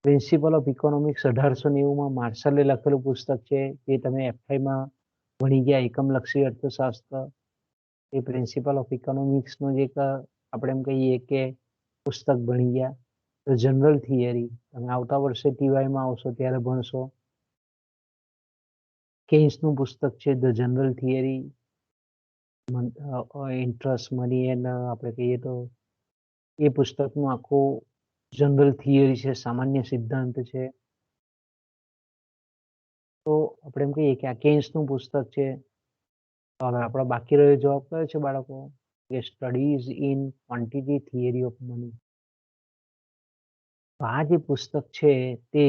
પ્રિન્સિપલ ઓફ ઇકોનોમિક્સ 1890માં માર્શલે લખેલું પુસ્તક છે જે તમે એફઆઈમાં ભણી ગયા, એકમલક્ષી અર્થશાસ્ત્ર. એ પ્રિન્સિપલ ઓફ ઇકોનોમિક્સનું જે આપણે એમ કહીએ કે પુસ્તક ભણી ગયા. ધ જનરલ થિયરી તમે આવતા વર્ષે ટીવાયમાં આવશો ત્યારે ભણશો. કેન્સનું પુસ્તક છે the general theory. Interest, money and આપણે કહીએ તો એ પુસ્તકનું આખું જનરલ થિયરી છે, સામાન્ય સિદ્ધાંત છે. તો આપણે એમ કહીએ કે આ કેન્સનું પુસ્તક છે. તો હવે આપણો બાકી રહ્યો જવાબ કયો છે બાળકો? કે studies in quantity theory of money. આ જે પુસ્તક છે તે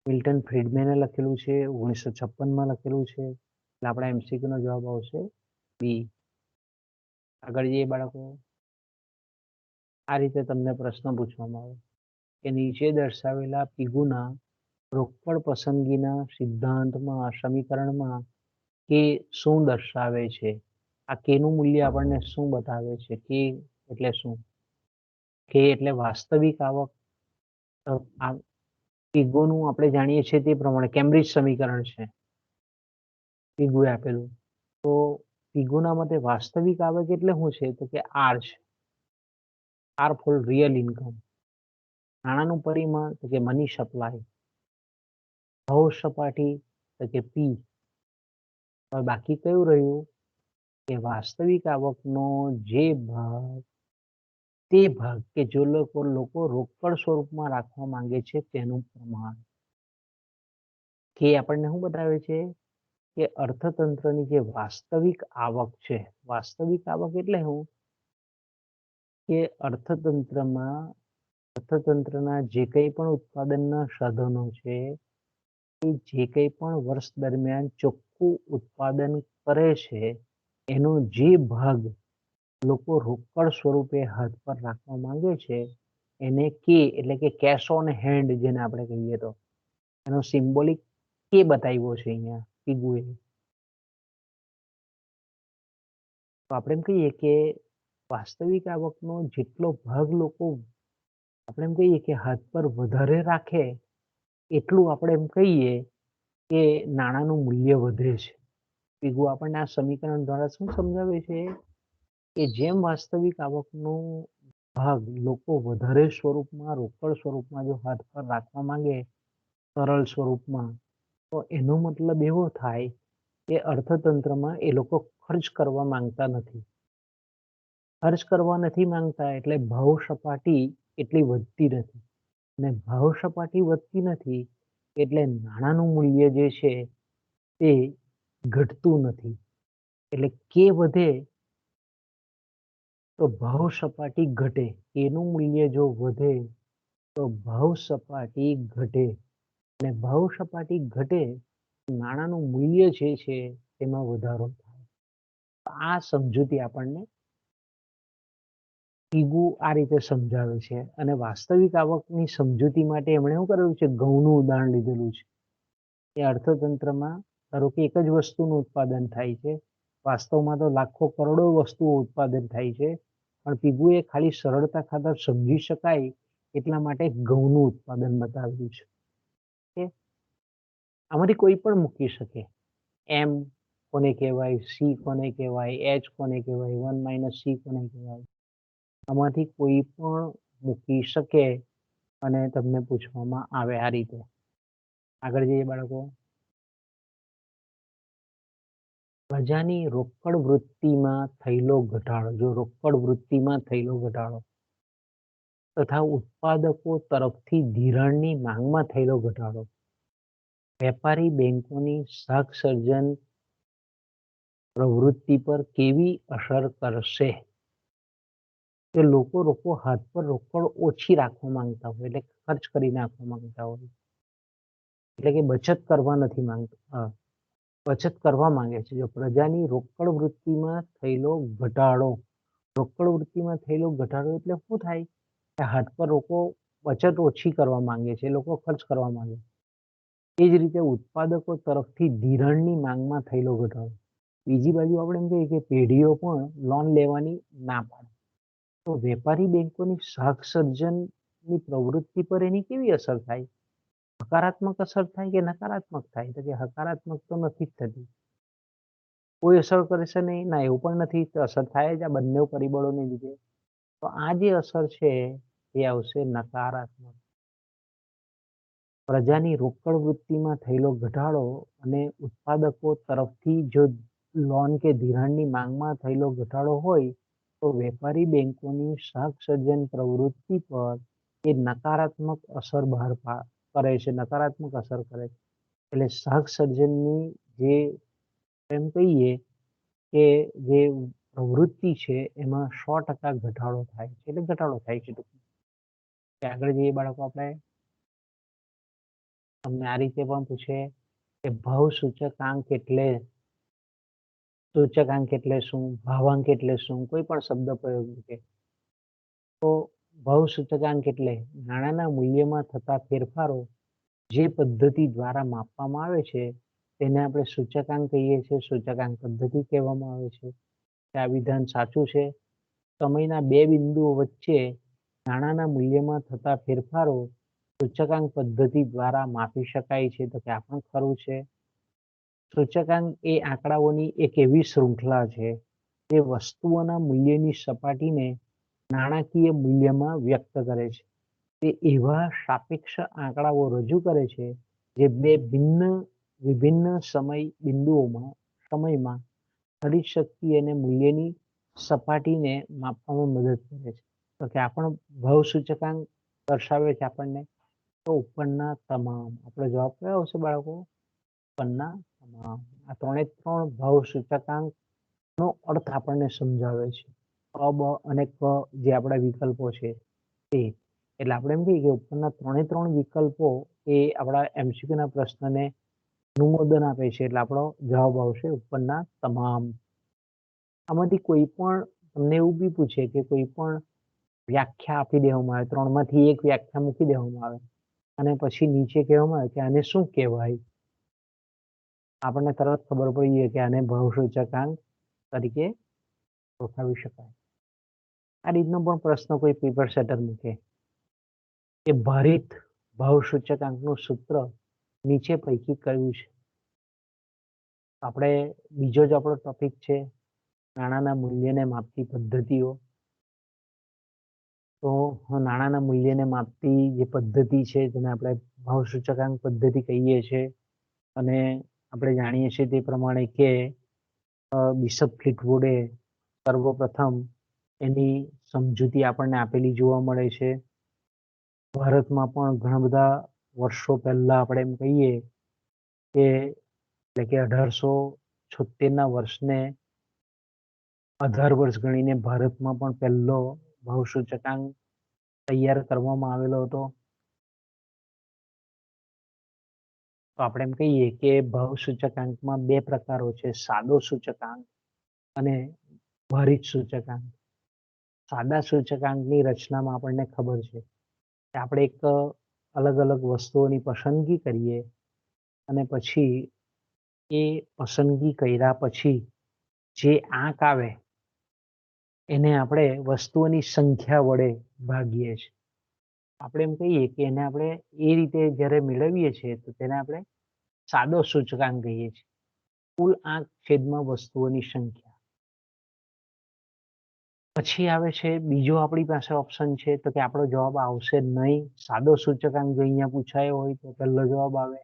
મિલ્ટન ફ્રીડમેને લખેલું છે, 1956માં લખેલું છે. એટલે આપણા એમસીક્યુ નો જવાબ આવશે બી. આગળ જઈએ બાળકો. આ રીતે તમને પ્રશ્ન પૂછવામાં આવે કે નીચે દર્શાવેલા પીગુના રોકડ પસંદગીના સિદ્ધાંતમાં સમીકરણમાં કે શું દર્શાવે છે? આ કેનું મૂલ્ય આપણને શું બતાવે છે? કે એટલે શું? કે એટલે વાસ્તવિક આવક. પીગોનું આપણે જાણીએ છીએ તે પ્રમાણે કેમ્બ્રિજ સમીકરણ છે પીગુએ આપેલું. તો પીગોના મતે વાસ્તવિક આવક એટલે શું છે? તો કે આર છે. R for real income. નાણાંનું પરિમાણ તો કે મની સપ્લાય. ભાવ સપાટી તો કે પી. હવે બાકી કયું રહ્યું? કે વાસ્તવિક આવકનો જે ભાગ તે ભાગ કે જો લોકો રોકડ સ્વરૂપમાં રાખવા માંગે છે તેનું પ્રમાણ. કે આપણને શું બતાવે છે? કે અર્થતંત્રની જે વાસ્તવિક આવક છે, વાસ્તવિક આવક એટલે શું? કે અર્થતંત્રના જે કંઈ પણ ઉત્પાદનના સાધનો છે એ જે કંઈ પણ વર્ષ દરમિયાન ચોખ્ખું ઉત્પાદન કરે છે એનો જે ભાગ લોકો રોકડ સ્વરૂપે હાથ પર રાખવા માંગે છે એને કે એટલે કે કેશ ઓન હેન્ડ જેને આપણે કહીએ તો એનો સિમ્બોલિક કે બતાવ્યો છે અહીંયા પીગુએ. તો આપણે એમ કહીએ કે વાસ્તવિક આવકનો જેટલો ભાગ લોકો આપણે એમ કહીએ કે હાથ પર વધારે રાખે એટલું આપણે એમ કહીએ કે નાણાંનું મૂલ્ય વધે છે. પીગુ આપણને આ સમીકરણ દ્વારા શું સમજાવે છે કે જેમ વાસ્તવિક આવકનો ભાગ લોકો વધારે સ્વરૂપમાં રોકડ સ્વરૂપમાં જો હાથ પર રાખવા માંગે સરળ સ્વરૂપમાં, તો એનો મતલબ એવો થાય કે અર્થતંત્રમાં એ લોકો ખર્ચ કરવા માંગતા નથી. ખર્ચ કરવા નથી માંગતા એટલે ભાવ સપાટી એટલી વધતી નથી, અને ભાવ સપાટી વધતી નથી એટલે નાણાંનું મૂલ્ય જે છે તે ઘટતું નથી. એટલે કે વધે તો ભાવ સપાટી ઘટે, એનું મૂલ્ય જો વધે તો ભાવ સપાટી ઘટે, અને ભાવ સપાટી ઘટે નાણાંનું મૂલ્ય જે છે તેમાં વધારો થાય. આ સમજૂતી આપણને પીગુ આ રીતે સમજાવે છે. અને વાસ્તવિક આવકની સમજૂતી માટે એમણે શું કરેલું છે, ઘઉંનું ઉદાહરણ લીધેલું છે. એ અર્થતંત્રમાં ધારો કે એક જ વસ્તુનું ઉત્પાદન થાય છે, વાસ્તવમાં તો લાખો કરોડો વસ્તુઓ ઉત્પાદન થાય છે, પણ પીગુએ ખાલી સરળતા ખાતર સમજી શકાય એટલા માટે ઘઉંનું ઉત્પાદન બતાવ્યું છે. આમાંથી કોઈ પણ મૂકી શકે. એમ કોને કહેવાય, સી કોને કહેવાય, એચ કોને કહેવાય, 1 - સી કોને કહેવાય, આમાંથી કોઈ પણ મૂકી શકે અને તમને પૂછવામાં આવે આ રીતે. આગળ જઈએ બાળકો. પ્રજાની રોકડ વૃત્તિમાં થયેલો ઘટાડો, જો રોકડ વૃત્તિમાં થયેલો ઘટાડો તથા ઉત્પાદકો તરફથી ધિરાણની માંગમાં થયેલો ઘટાડો વેપારી બેંકોની શાક સર્જન પ્રવૃત્તિ પર કેવી અસર કરશે? કે લોકો હાથ પર રોકડ ઓછી રાખવા માંગતા હોય, એટલે ખર્ચ કરી નાખવા માંગતા હોય, એટલે કે બચત કરવા નથી માંગતા, બચત કરવા માંગે છે. જો પ્રજાની રોકડ વૃત્તિમાં થયેલો ઘટાડો, રોકડ વૃત્તિમાં થયેલો ઘટાડો એટલે શું થાય કે હાથ પર લોકો બચત ઓછી કરવા માંગે છે, લોકો ખર્ચ કરવા માંગે. એ જ રીતે ઉત્પાદકો તરફથી ધિરાણની માંગમાં થયેલો ઘટાડો. બીજી બાજુ આપણે એમ કહીએ કે પેઢીઓ પણ લોન લેવાની ના પાડે, તો વેપારી બેંકોની શાક સર્જનની પ્રવૃત્તિ પર એની કેવી અસર થાય? હકારાત્મક અસર થાય કે નકારાત્મક થાય? તો કે હકારાત્મક તો નથી જ થતી, કોઈ અસર કરશે નહીં, ના એવું પણ નથી, તો અસર થાય જ આ બંને પરિબળોને લીધે. તો આ જે અસર છે એ આવશે નકારાત્મક. પ્રજાની રોકડ વૃત્તિમાં થયેલો ઘટાડો અને ઉત્પાદકો તરફથી જો લોન કે ધિરાણની માંગમાં થયેલો ઘટાડો હોય તો વેપારી બેંકોની શાક સર્જન પ્રવૃત્તિ પર એ નકારાત્મક અસર બહાર કરે છે, નકારાત્મક અસર કરે છે. એટલે શાક સર્જનની જે એમ કહીએ કે જે પ્રવૃત્તિ છે એમાં 100% ઘટાડો થાય છે, એટલે ઘટાડો થાય છે. આગળ જઈએ બાળકો આપણે. તમને આ રીતે પણ પૂછે કે ભાવ સૂચકાંક એટલે શું, ભાવાંક એટલે શું, કોઈ પણ શબ્દ પ્રયોગ મૂકે તો ભાવ સૂચકાંક એટલે નાણાંના મૂલ્યમાં થતા ફેરફારો જે પદ્ધતિ દ્વારા માપવામાં આવે છે તેને આપણે સૂચકાંક કહીએ છીએ, સૂચકાંક પદ્ધતિ કહેવામાં આવે છે. આ વિધાન સાચું છે. સમયના બે બિંદુઓ વચ્ચે નાણાંના મૂલ્યમાં થતા ફેરફારો સૂચકાંક પદ્ધતિ દ્વારા માપી શકાય છે, તો કે આ પણ ખરું છે. સૂચકાંક એ આંકડાઓની એક એવી શૃંખલા છે જે વસ્તુઓના મૂલ્યની સપાટીને નાણાકીય મૂલ્યમાં વ્યક્ત કરે છે. તે એવા સાપેક્ષ આંકડાઓ રજૂ કરે છે જે બે વિભિન્ન સમયમાં ખરીદ શક્તિ અને મૂલ્યની સપાટીને માપવામાં મદદ કરે છે. તો કે આ પણ ભાવ સૂચકાંક દર્શાવે છે આપણને. તો ઉપરના તમામ, આપણો જવાબ કયો આવશે બાળકો? ઉપરના તમામ. આ 3 ભાવ સૂચકાંકનો અર્થ આપણને સમજાવે છે. અ, બ અને ક જે આપણા વિકલ્પો છે તે. એટલે આપણે એમ કહીએ કે ઉપરના 3 વિકલ્પો એ આપણા એમસીક્યુના પ્રશ્નને અનુમોદન આપે છે, એટલે આપણો જવાબ આવશે ઉપરના તમામ. આમાંથી કોઈ પણ તમને એવું બી પૂછે કે કોઈ પણ વ્યાખ્યા આપી દેવામાં આવે, 3માંથી એક વ્યાખ્યા મૂકી દેવામાં આવે અને પછી નીચે કહેવામાં આવે કે આને શું કહેવાય, આપણને તરત ખબર પડી જાય કે આને ભાવ સૂચકાંક તરીકે ઓળખાવી શકાય. આ રીતનો પણ પ્રશ્ન કોઈ પેપર સેટર મૂકે કે ભારિત ભાવ સૂચકાંકનું સૂત્ર નીચે પૈકી કયું છે? આપણે બીજો જ આપણો ટોપિક છે નાણાંના મૂલ્યને માપતી પદ્ધતિઓ. તો નાણાંના મૂલ્યને માપતી જે પદ્ધતિ છે જેને આપણે ભાવ સૂચકાંક પદ્ધતિ કહીએ છીએ, અને આપણે જાણીએ છીએ તે પ્રમાણે કે બિશપ ફ્લીટવુડે સર્વપ્રથમ એની સમજૂતી આપણને આપેલી જોવા મળે છે. ભારતમાં પણ ઘણા બધા વર્ષો પહેલા આપણે એમ કહીએ કે એટલે કે 1876ના વર્ષને 18 વર્ષ ગણીને ભારતમાં પણ પહેલો ભાવ સૂચકાંક તૈયાર કરવામાં આવેલો હતો. તો આપણે એમ કહીએ કે ભાવ સૂચકાંકમાં બે પ્રકારો છે, સાદો સૂચકાંક અને ભારિત સૂચકાંક. સાદા સૂચકાંકની રચનામાં આપણને ખબર છે કે આપણે એક અલગ અલગ વસ્તુઓની પસંદગી કરીએ અને પછી એ પસંદગી કર્યા પછી જે આંક આવે એને આપણે વસ્તુઓની સંખ્યા વડે ભાગીએ છીએ. આપણે એમ કહીએ કે એને આપણે એ રીતે જ્યારે મેળવીએ છીએ તો તેને આપણે સાદો સૂચકાંક કહીએ છીએ. કુલ આંક છેદમાં વસ્તુઓની સંખ્યા. પછી આવે છે બીજો આપણી પાસે ઓપ્શન છે, તો કે આપણો જવાબ આવશે નહીં. સાદો સૂચકાંક જો અહીંયા પૂછાયો હોય તો પહેલો જવાબ આવે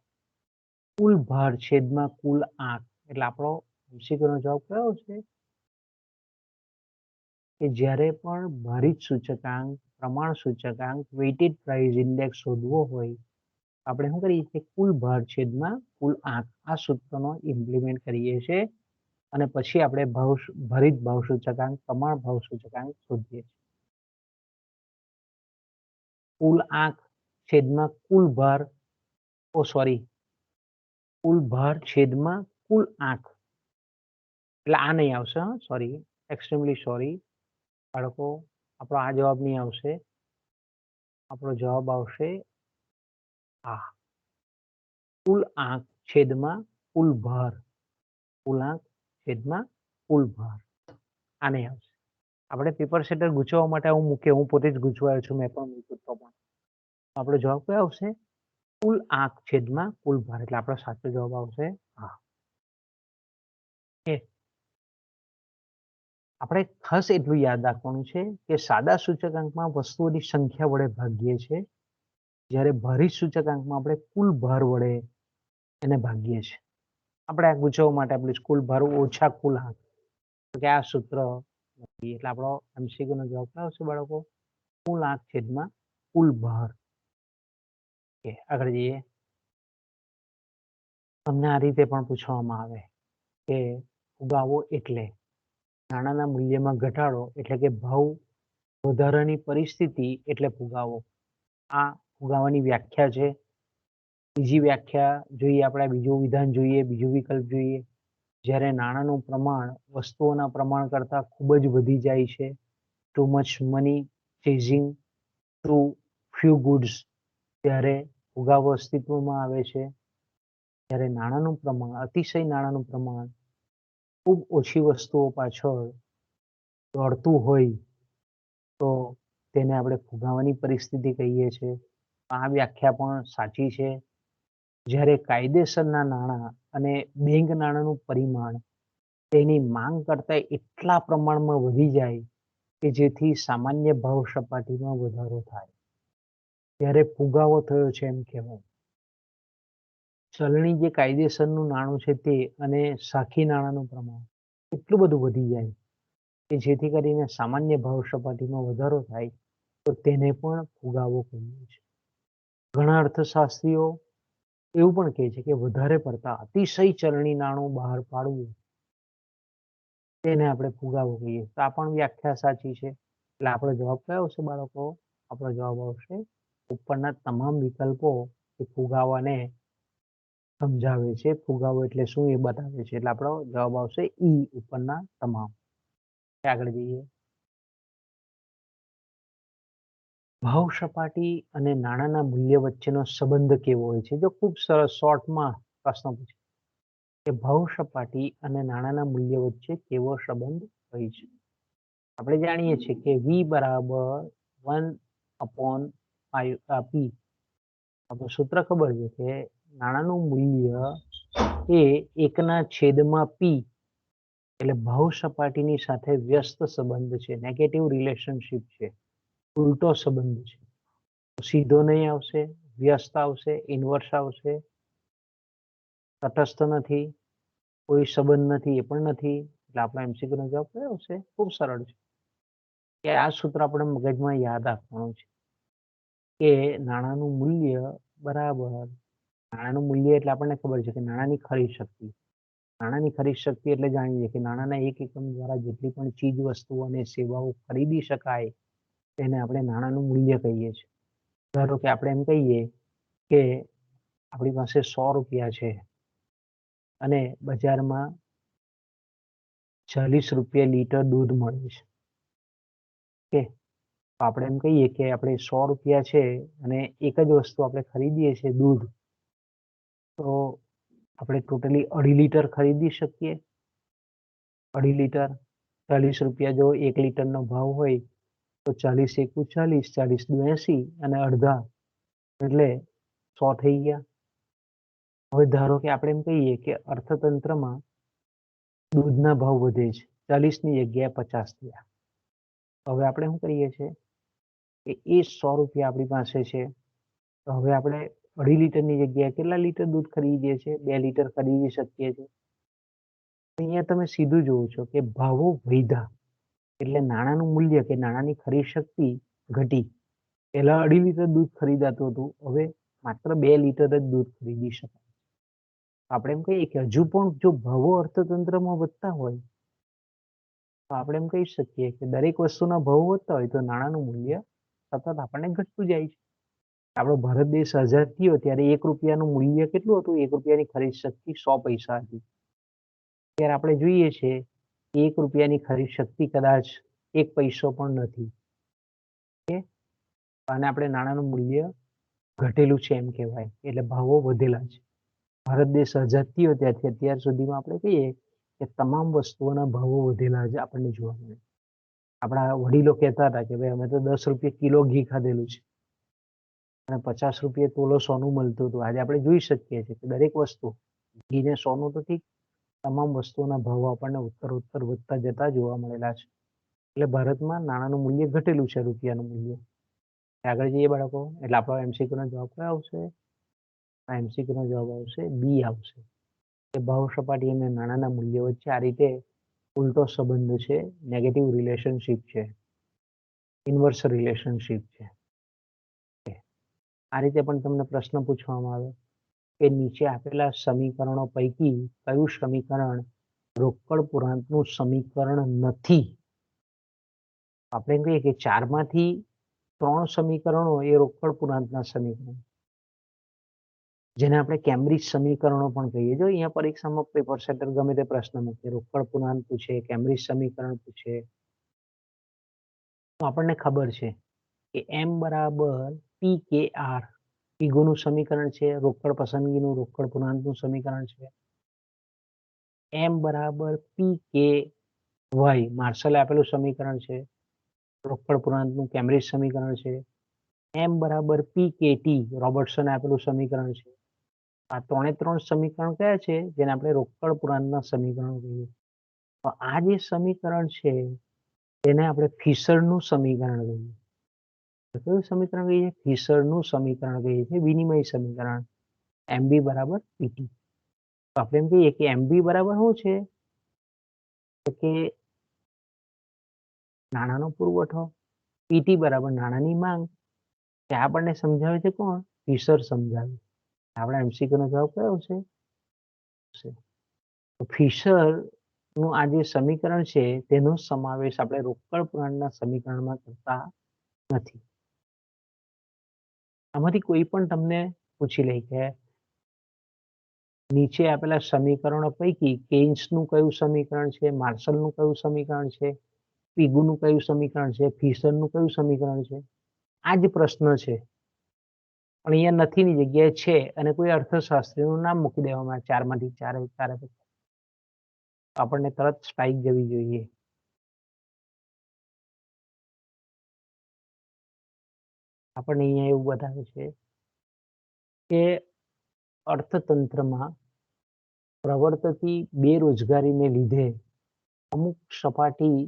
કુલ ભાર છેદમાં કુલ આંક. એટલે આપણો MCQ નો જવાબ કયો છે કે જ્યારે પણ ભારિત સૂચકાંક, પ્રમાણ સૂચકાંક, વેઇટેડ પ્રાઇસ ઇન્ડેક્સ શોધવો હોય આપણે શું કરીએ છીએ, કુલ ભાર છેદમાં કુલ આંક આ સૂત્રનો ઇમ્પ્લિમેન્ટ કરીએ છીએ અને પછી આપણે ભારિત ભાવ સૂચકાંક, પ્રમાણ ભાવ સૂચકાંક શોધીએ છીએ. કુલ આંક છેદમાં કુલ ભાર, કુલ ભાર છેદમાં કુલ આંક. એટલે આ નહીં આવશે, સોરી, એક્સ્ટ્રીમલી સોરી બાળકો, આપણો આ જવાબ નહીં આવશે. આપણો જવાબ આવશે આ કુલ આંક છેદમાં કુલ ભાર. કુલ આંક છેદમાં કુલ ભાર. આ નહીં આવશે. આપણે પેપર સેટર ગૂંચવવા માટે હું મૂકે, હું પોતે જ ગૂંચવાયો છું, મેં પણ મૂક્યું તો પણ આપણો જવાબ કયો આવશે, કુલ આંક છેદમાં કુલ ભાર. એટલે આપણો સાચો જવાબ આવશે હા. આપણે ખાસ એટલું યાદ રાખવાનું છે કે સાદા સૂચકાંકમાં વસ્તુઓની સંખ્યા વડે ભાગીએ છીએ, જ્યારે ભારિત સૂચકાંકમાં આપણે કુલ ભાર વડે એને ભાગીએ છીએ. આપણે આ ગૂંચવવા માટે આપણે કુલ ભાર ઓછા કુલ આંક, કે આ સૂત્ર નથી. એટલે આપણો MCQ નો જવાબ કયો આવશે બાળકો, કુલ આંક છેદમાં કુલ ભાર. આગળ જઈએ. તમને આ રીતે પણ પૂછવામાં આવે કે ફુગાવો એટલે નાણાંના મૂલ્યમાં ઘટાડો, એટલે કે ભાવ વધારાની પરિસ્થિતિ એટલે ફુગાવો. આ ફુગાવાની વ્યાખ્યા છે. બીજી વ્યાખ્યા જોઈએ આપણે, બીજું વિધાન જોઈએ, બીજું વિકલ્પ જોઈએ. જ્યારે નાણાંનું પ્રમાણ વસ્તુઓના પ્રમાણ કરતાં ખૂબ જ વધી જાય છે, too much money chasing too few goods, ત્યારે ફુગાવો અસ્તિત્વમાં આવે છે. જ્યારે નાણાંનું પ્રમાણ, અતિશય નાણાંનું પ્રમાણ ખૂબ ઓછી વસ્તુઓ પાછળ દોડતું હોય તો તેને આપણે ફુગાવાની પરિસ્થિતિ કહીએ છીએ. આ વ્યાખ્યા પણ સાચી છે. જ્યારે કાયદેસરના નાણાં અને બેંક નાણાંનું પરિમાણ તેની માંગ કરતાં એટલા પ્રમાણમાં વધી જાય કે જેથી સામાન્ય ભાવ સપાટીમાં વધારો થાય ત્યારે ફુગાવો થયો છે એમ કહેવાય. ચલણી જે કાયદેસરનું નાણું છે તે અને સાખી નાણાંનું પ્રમાણ એટલું બધું વધી જાય કે જેથી કરીને સામાન્ય ભાવ સપાટીમાં વધારો થાય તો તેને પણ ફુગાવો કહીએ છીએ. ઘણા અર્થશાસ્ત્રીઓ એવું પણ કહે છે કે વધારે પડતા અતિશય ચલણી નાણું બહાર પાડવું તેને આપણે ફુગાવો કહીએ. તો આ પણ વ્યાખ્યા સાચી છે. એટલે આપણો જવાબ કયો આવશે બાળકો, આપણો જવાબ આવશે ઉપરના તમામ વિકલ્પો એ ફુગાવાને સમજાવે છે. ફુગાવો એટલે શું એ બતાવે છે. એટલે આપણો જવાબ આવશે ઈ, ઉપરના તમામ. આગળ જઈએ. ભાવ સપાટી અને નાણાંના મૂલ્ય વચ્ચેનો સંબંધ કેવો હોય છે? જો ખૂબ સરસ શોર્ટમાં પ્રશ્ન પૂછે કે ભાવ સપાટી અને નાણાંના મૂલ્ય વચ્ચે કેવો સંબંધ હોય છે? આપણે જાણીએ છીએ કે V બરાબર 1/5 P. આપણું સૂત્ર ખબર છે કે નાણાંનું મૂલ્ય એ 1/p એટલે ભાવ સપાટીની સાથે વ્યસ્ત સંબંધ છે, નેગેટિવ રિલેશનશિપ છે, ઉલટો સંબંધ છે. સીધો નહીં આવશે, વ્યસ્ત આવશે, ઇન્વર્સ આવશે, તટસ્થ નથી, કોઈ સંબંધ નથી, એ પણ નથી. એટલે આપણો MCQ નો જવાબ કયો આવશે? ખૂબ સરળ છે કે આ સૂત્ર આપણે મગજમાં યાદ રાખવાનું છે કે નાણાંનું મૂલ્ય બરાબર, નાણાંનું મૂલ્ય એટલે આપણને ખબર છે કે નાણાંની ખરીદ શક્તિ. નાણાંની ખરીદ શક્તિ એટલે જાણીએ કે નાણાંના એક એકમ દ્વારા જેટલી પણ ચીજ વસ્તુઓ અને સેવાઓ ખરીદી શકાય તેને આપણે નાણાંનું મૂલ્ય કહીએ છીએ. ધારો કે આપણે એમ કહીએ કે આપણી પાસે 100 રૂપિયા છે અને બજારમાં 40 રૂપિયા લીટર દૂધ મળે છે. કે આપણે એમ કહીએ કે આપણે 100 રૂપિયા છે અને એક જ વસ્તુ આપણે ખરીદીએ છીએ, દૂધ, તો આપણે ટોટલી 2.5 લીટર ખરીદી શકીએ. 2.5 લીટર 40 રૂપિયા જો 1 લીટરનો ભાવ હોય તો 40 એકુ 40, 40 દુ 80 અને અડધા એટલે 100 થઈ ગયા. હવે ધારો કે આપણે એમ કહીએ કે અર્થતંત્રમાં દૂધના ભાવ વધે છે, 40ની જગ્યાએ 50 થયા. હવે આપણે શું કરીએ છીએ કે એ 100 રૂપિયા આપણી પાસે છે, તો હવે આપણે 2.5 લીટરની જગ્યાએ કેટલા લીટર દૂધ ખરીદીએ છીએ? 2 લીટર ખરીદી શકીએ છીએ. અહીંયા તમે સીધું જોવો છો કે ભાવો વધ્યા એટલે નાણાંનું મૂલ્ય કે નાણાંની ખરીદ શક્તિ ઘટી. પહેલા 2.5 લીટર દૂધ ખરીદાતું હતું, હવે માત્ર 2 લીટર જ દૂધ ખરીદી શકાય. આપણે એમ કહીએ કે હજુ પણ જો ભાવો અર્થતંત્રમાં વધતા હોય તો આપણે એમ કહી શકીએ કે દરેક વસ્તુના ભાવ વધતા હોય તો નાણાંનું મૂલ્ય સતત આપણને ઘટતું જાય છે. આપણો ભારત દેશ આઝાદ થયો ત્યારે 1 રૂપિયાનું મૂલ્ય કેટલું હતું? 1 રૂપિયાની ખરીદ શક્તિ 100 પૈસા હતી. ત્યારે આપણે જોઈએ છીએ કે 1 રૂપિયાની ખરીદ શક્તિ કદાચ 1 પૈસો પણ નથી. અને આપણે નાણાંનું મૂલ્ય ઘટેલું છે એમ કહેવાય, એટલે ભાવો વધેલા છે. ભારત દેશ આઝાદ થયો ત્યારથી અત્યાર સુધીમાં આપણે કહીએ કે તમામ વસ્તુઓના ભાવો વધેલા જ આપણને જોવા મળે. આપણા વડીલો કહેતા હતા કે ભાઈ અમે તો 10 રૂપિયા કિલો ઘી ખાધેલું છે અને 50 રૂપિયા તોલો સોનું મળતું હતું. આજે આપણે જોઈ શકીએ છીએ કે દરેક વસ્તુ, ઘી ને સોનું તો ઠીક, તમામ વસ્તુઓના ભાવો આપણને ઉત્તરોત્તર વધતા જતા જોવા મળેલા છે. એટલે ભારતમાં નાણાંનું મૂલ્ય ઘટેલું છે, રૂપિયાનું મૂલ્ય. આગળ જઈએ બાળકો, એટલે આપણો MCQ નો જવાબ કયો આવશે? આ MCQ નો જવાબ આવશે બી આવશે. કે ભાવ સપાટી અને નાણાંના મૂલ્ય વચ્ચે આ રીતે ઉલટો સંબંધ છે, નેગેટિવ રિલેશનશિપ છે, ઇન્વર્સ રિલેશનશિપ છે. આ રીતે પણ તમને પ્રશ્ન પૂછવામાં આવે કે નીચે આપેલા સમીકરણો પૈકી કયું સમીકરણ રોકડ પૂર્ણાંકનું સમીકરણ નથી? આપણે કહીએ કે 4માંથી 3 સમીકરણો એ રોકડ પૂર્ણાંકના સમીકરણ, જેને આપણે કેમ્બ્રિજ સમીકરણો પણ કહીએ. જો અહીંયા પરીક્ષામાં પેપર સેટર ગમે તે પ્રશ્ન મૂકે, રોકડ પૂર્ણાંક પૂછે, કેમ્બ્રિજ સમીકરણ પૂછે, તો આપણને ખબર છે કે M બરાબર PKR, પીગુનું સમીકરણ છે, રોકડ પસંદગીનું રોકડ પૂર્ણાંકનું સમીકરણ છે. M બરાબર PKY, માર્શલે આપેલું સમીકરણ છે, રોકડ પૂર્ણાંકનું કેમ્બ્રિજ સમીકરણ છે. M બરાબર PKT, રોબર્ટસને આપેલું સમીકરણ છે. આ 3 સમીકરણ કયા છે? જેને આપણે રોકડ પૂર્ણાંકના સમીકરણ કહીએ. તો આ જે સમીકરણ છે તેને આપણે ફિશરનું સમીકરણ કહીએ. કયું સમીકરણ કહીએ? ફિશરનું સમીકરણ કહીએ છીએ, વિનિમય સમીકરણ. MB બરાબર PT. તો આપણે એમ કહીએ કે MB બરાબર શું છે? તો કે નાણાંનો પુરવઠો, PT બરાબર નાણાંની માંગ. તે આપણને સમજાવે છે કોણ? ફિશર સમજાવે. આપણા MCQ નો જવાબ કયો આવશે? ફિશર નું આ જે સમીકરણ છે તેનો સમાવેશ આપણે રોકડ પૂર્ણાંકના સમીકરણમાં કરતા નથી. આમાંથી કોઈ પણ તમને પૂછી લે કે નીચે આપેલા સમીકરણો પૈકી કેન્સનું કયું સમીકરણ છે, માર્શલનું કયું સમીકરણ છે, પીગુનું કયું સમીકરણ છે, ફિશરનું કયું સમીકરણ છે? આ જ પ્રશ્ન છે, પણ અહીંયા નથીની જગ્યાએ છે અને કોઈ અર્થશાસ્ત્રીનું નામ મૂકી દેવામાં 4માંથી 4 આપણને તરત સ્ટ્રાઇક જવી જોઈએ. આપણને અહીંયા એવું બતાવે છે કે અર્થતંત્રમાં પ્રવર્તતી બેરોજગારીને લીધે અમુક સપાટી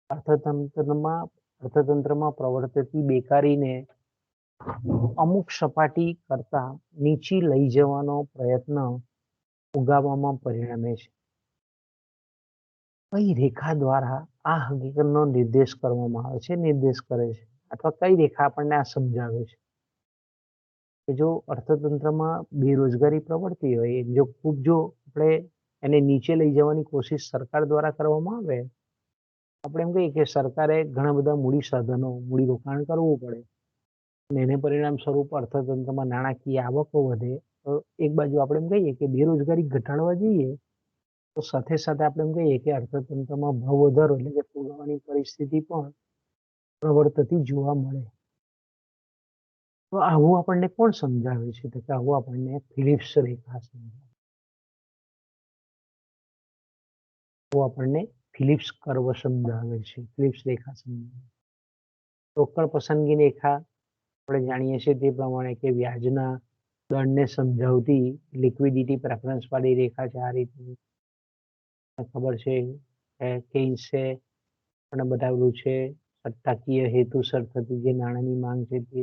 અર્થતંત્રમાં પ્રવર્તતી બેકારીને અમુક સપાટી કરતા નીચી લઈ જવાનો પ્રયત્ન ફુગાવામાં પરિણમે છે. કઈ રેખા દ્વારા આ હકીકતનો નિર્દેશ કરવામાં આવે છે, નિર્દેશ કરે છે, અથવા કઈ રેખા આપણને આ સમજાવે છે કે જો અર્થતંત્રમાં બેરોજગારી પ્રવર્તી હોય, જો આપણે એને નીચે લઈ જવાની કોશિશ સરકાર દ્વારા કરવામાં આવે, આપણે એમ કહીએ કે સરકારે ઘણા બધા મૂડી સાધનો, મૂડી રોકાણ કરવું પડે અને એને પરિણામ સ્વરૂપ અર્થતંત્રમાં નાણાકીય આવકો વધે. તો એક બાજુ આપણે એમ કહીએ કે બેરોજગારી ઘટાડવા જઈએ તો સાથે સાથે આપણે એમ કહીએ કે અર્થતંત્રમાં ભાવ વધારો એટલે કે ફુગાવાની પરિસ્થિતિ પણ પ્રવર્તતી જોવા મળે. તો આવું આપણને કોણ સમજાવે છે? તો કે આવું આપણને ફિલિપ્સ રેખા સમજાવે. આવું આપણને ફિલિપ્સ કર્વ સમજાવે છે, ફિલિપ્સ રેખા સમજાવે. રોકડ પસંદગી રેખા આપણે જાણીએ છીએ તે પ્રમાણે કે વ્યાજના દરને સમજાવતી લિક્વિડિટી પ્રેફરન્સ વાળી રેખા છે. આ રીતની ખબર છે કેઇન્સે પણ બતાવેલું છે. સટ્ટાકીય હેતુસર થતી જે નાણાંની માંગ છે તે,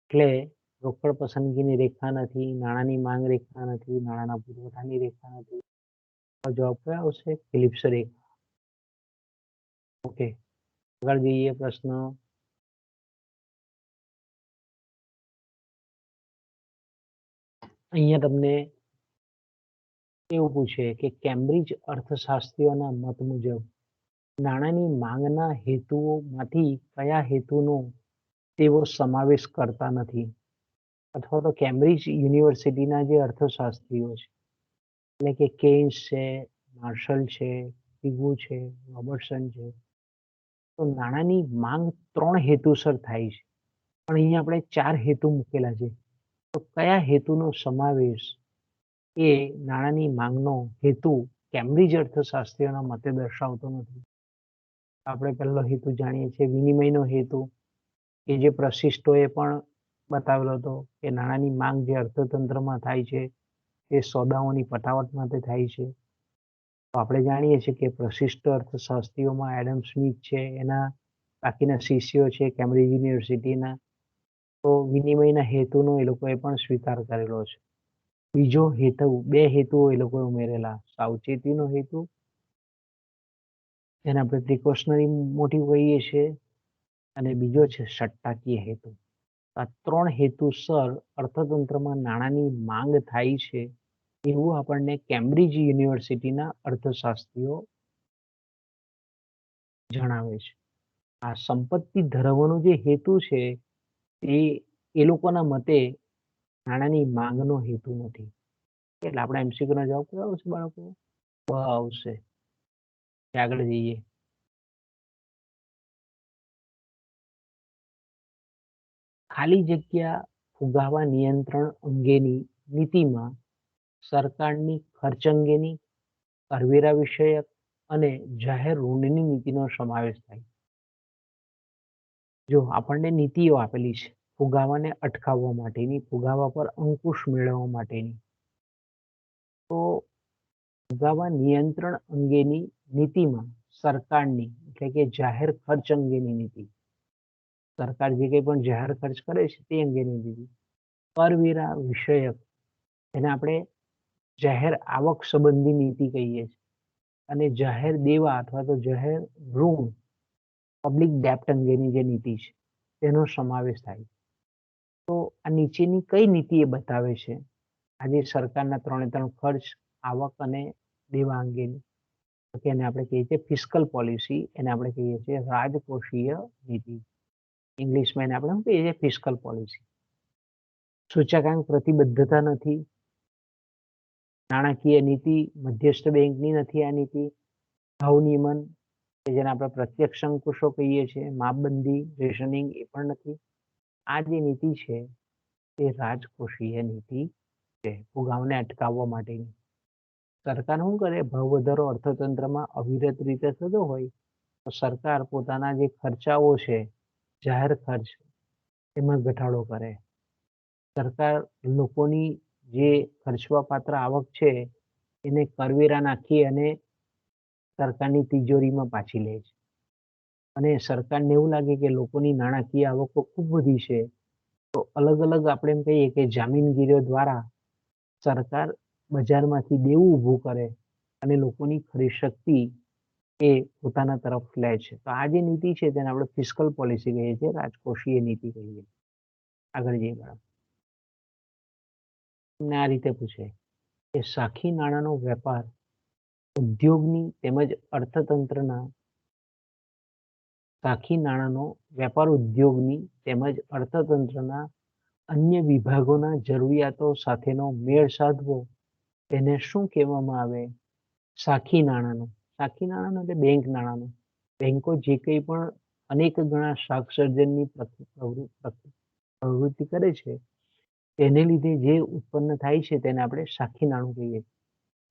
એટલે રોકડ પસંદગીની રેખા નથી, નાણાંની માંગ રેખા નથી, નાણાંના પુરવઠાની રેખા નથી. જવાબ કયો આવશે? ફિલિપ્સ રેખા. ઓકે, આગળ જઈએ. પ્રશ્ન અહીંયા તમને એવું પૂછે કે કેમ્બ્રિજ અર્થશાસ્ત્રીઓના મત મુજબ નાણાંની માંગના હેતુઓમાંથી કયા હેતુનો તેઓ સમાવેશ કરતા નથી? અથવા તો કેમ્બ્રિજ યુનિવર્સિટીના જે અર્થશાસ્ત્રીઓ છે, એટલે કે કેઇન્સ છે, માર્શલ છે, પિગુ છે, રોબર્ટસન છે, તો નાણાંની માંગ 3 હેતુસર થાય છે, પણ અહીંયા આપણે 4 હેતુ મૂકેલા છે. તો કયા હેતુનો સમાવેશ એ નાણાંની માંગનો હેતુ કેમ્બ્રિજ અર્થશાસ્ત્રીઓના મતે દર્શાવતો નથી? આપણે પહેલો હેતુ જાણીએ છીએ, વિનિમયનો હેતુ, કે જે પ્રશિષ્ટોએ પણ બતાવેલો હતો કે નાણાંની માંગ જે અર્થતંત્રમાં થાય છે તે સોદાઓની પટાવટ માટે થાય છે. તો આપણે જાણીએ છીએ કે પ્રશિષ્ટ અર્થશાસ્ત્રીઓમાં એડમ સ્મિથ છે, એના બાકીના શિષ્યો છે કેમ્બ્રિજ યુનિવર્સિટીના. તો વિનિમયના હેતુનો એ લોકોએ પણ સ્વીકાર કરેલો છે. બીજો હેતુ, 2 હેતુઓ એ લોકોએ ઉમેરેલા, સાવચેતીનો હેતુ, જેને આપણે પ્રિકોશનરી મોટિવ કહીએ છીએ, અને બીજો છે સટ્ટાકીય હેતુ. આ 3 હેતુસર અર્થતંત્રમાં નાણાંની માંગ થાય છે એવું આપણને કેમ્બ્રિજ યુનિવર્સિટીના અર્થશાસ્ત્રીઓ જણાવે છે. આ સંપત્તિ ધરાવવાનો જે હેતુ છે એ લોકોના મતે નાણાંની માંગનો હેતુ નથી. એટલે આપણે MCQ નો જવાબ કયો આવશે બાળકો? બ આવશે. આગળ જઈએ. ખાલી જગ્યા ફુગાવા નિયંત્રણ અંગેની નીતિમાં સરકારની ખર્ચ અંગેની, કરવેરા વિષયક અને જાહેર ઋણની નીતિનો સમાવેશ થાય. જો આપણને નીતિઓ આપેલી છે ફુગાવાને અટકાવવા માટેની, ફુગાવા પર અંકુશ મેળવવા માટેની, તો ફુગાવા નિયંત્રણ અંગેની નીતિમાં સરકારની, એટલે કે જાહેર ખર્ચ અંગેની નીતિ, સરકાર જે કંઈ પણ જાહેર ખર્ચ કરે છે તે અંગેની નીતિ, કરવેરા વિષયક, એને આપણે જાહેર આવક સંબંધી નીતિ કહીએ છીએ, અને જાહેર દેવા અથવા તો જાહેર ઋણ, પબ્લિક ડેપ્ટ અંગેની જે નીતિ છે તેનો સમાવેશ થાય. તો આ નીચેની કઈ નીતિ એ બતાવે છે આજે સરકારના 3 ખર્ચ, આવક અને દેવા અંગેની? એને આપણે કહીએ છીએ ફિસ્કલ પોલિસી, એને આપણે કહીએ છીએ રાજકોષીય નીતિ. ઇંગ્લિશમાં એને આપણે શું કહીએ છીએ? Fiscal policy. સૂચકાંક પ્રતિબદ્ધતા નથી, નાણાકીય નીતિ, મધ્યસ્થ બેંકની નથી આ નીતિ, ભાવ નિયમન કે જેને આપણે પ્રત્યક્ષ અંકુશો કહીએ છીએ, માપબંધી, રેશનિંગ એ પણ નથી. આ જે નીતિ છે એ રાજકોષીય નીતિ છે, ફુગાવાને અટકાવવા માટેની. સરકાર શું કરે? ભાવ વધારો અર્થતંત્રમાં અવિરત રીતે થતો હોય તો સરકાર પોતાના જે ખર્ચાઓ છે, જાહેર ખર્ચ, એમાં ઘટાડો કરે. સરકાર લોકોની જે ખર્ચવાપાત્ર આવક છે એને કરવેરા નાખી અને સરકારની તિજોરીમાં પાછી લે છે. અને સરકારને એવું લાગે કે લોકોની નાણાકીય આવકો ખૂબ વધી છે, તો અલગ-અલગ આપણે એમ કહીએ કે જામીનગીરીઓ દ્વારા સરકાર બજારમાંથી દેવું ઊભું કરે અને લોકોની ખરીદ શક્તિ એ પોતાના તરફ લે છે. તો આ જે નીતિ છે તેને આપણે ફિસ્કલ પોલિસી કહીએ છીએ, રાજકોષીય નીતિ કહીએ. આગળ જઈએ મેડમ. તમને આ રીતે પૂછે કે સાખી નાણાંનો વેપાર ઉદ્યોગની તેમજ અર્થતંત્રના સાખી નાણાંનો વેપાર ઉદ્યોગની તેમજ અર્થતંત્રના અન્ય વિભાગોના જરૂરિયાતો સાથેનો મેળ સાધવો તેને શું કહેવામાં આવે? સાખી નાણાંનો. સાખી નાણાંનો એટલે બેંક નાણાંનો. બેંકો જે કંઈ પણ અનેક ગણા શાક સર્જનની પ્રવૃત્તિ કરે છે તેને લીધે જે ઉત્પન્ન થાય છે તેને આપણે સાખી નાણું કહીએ છીએ.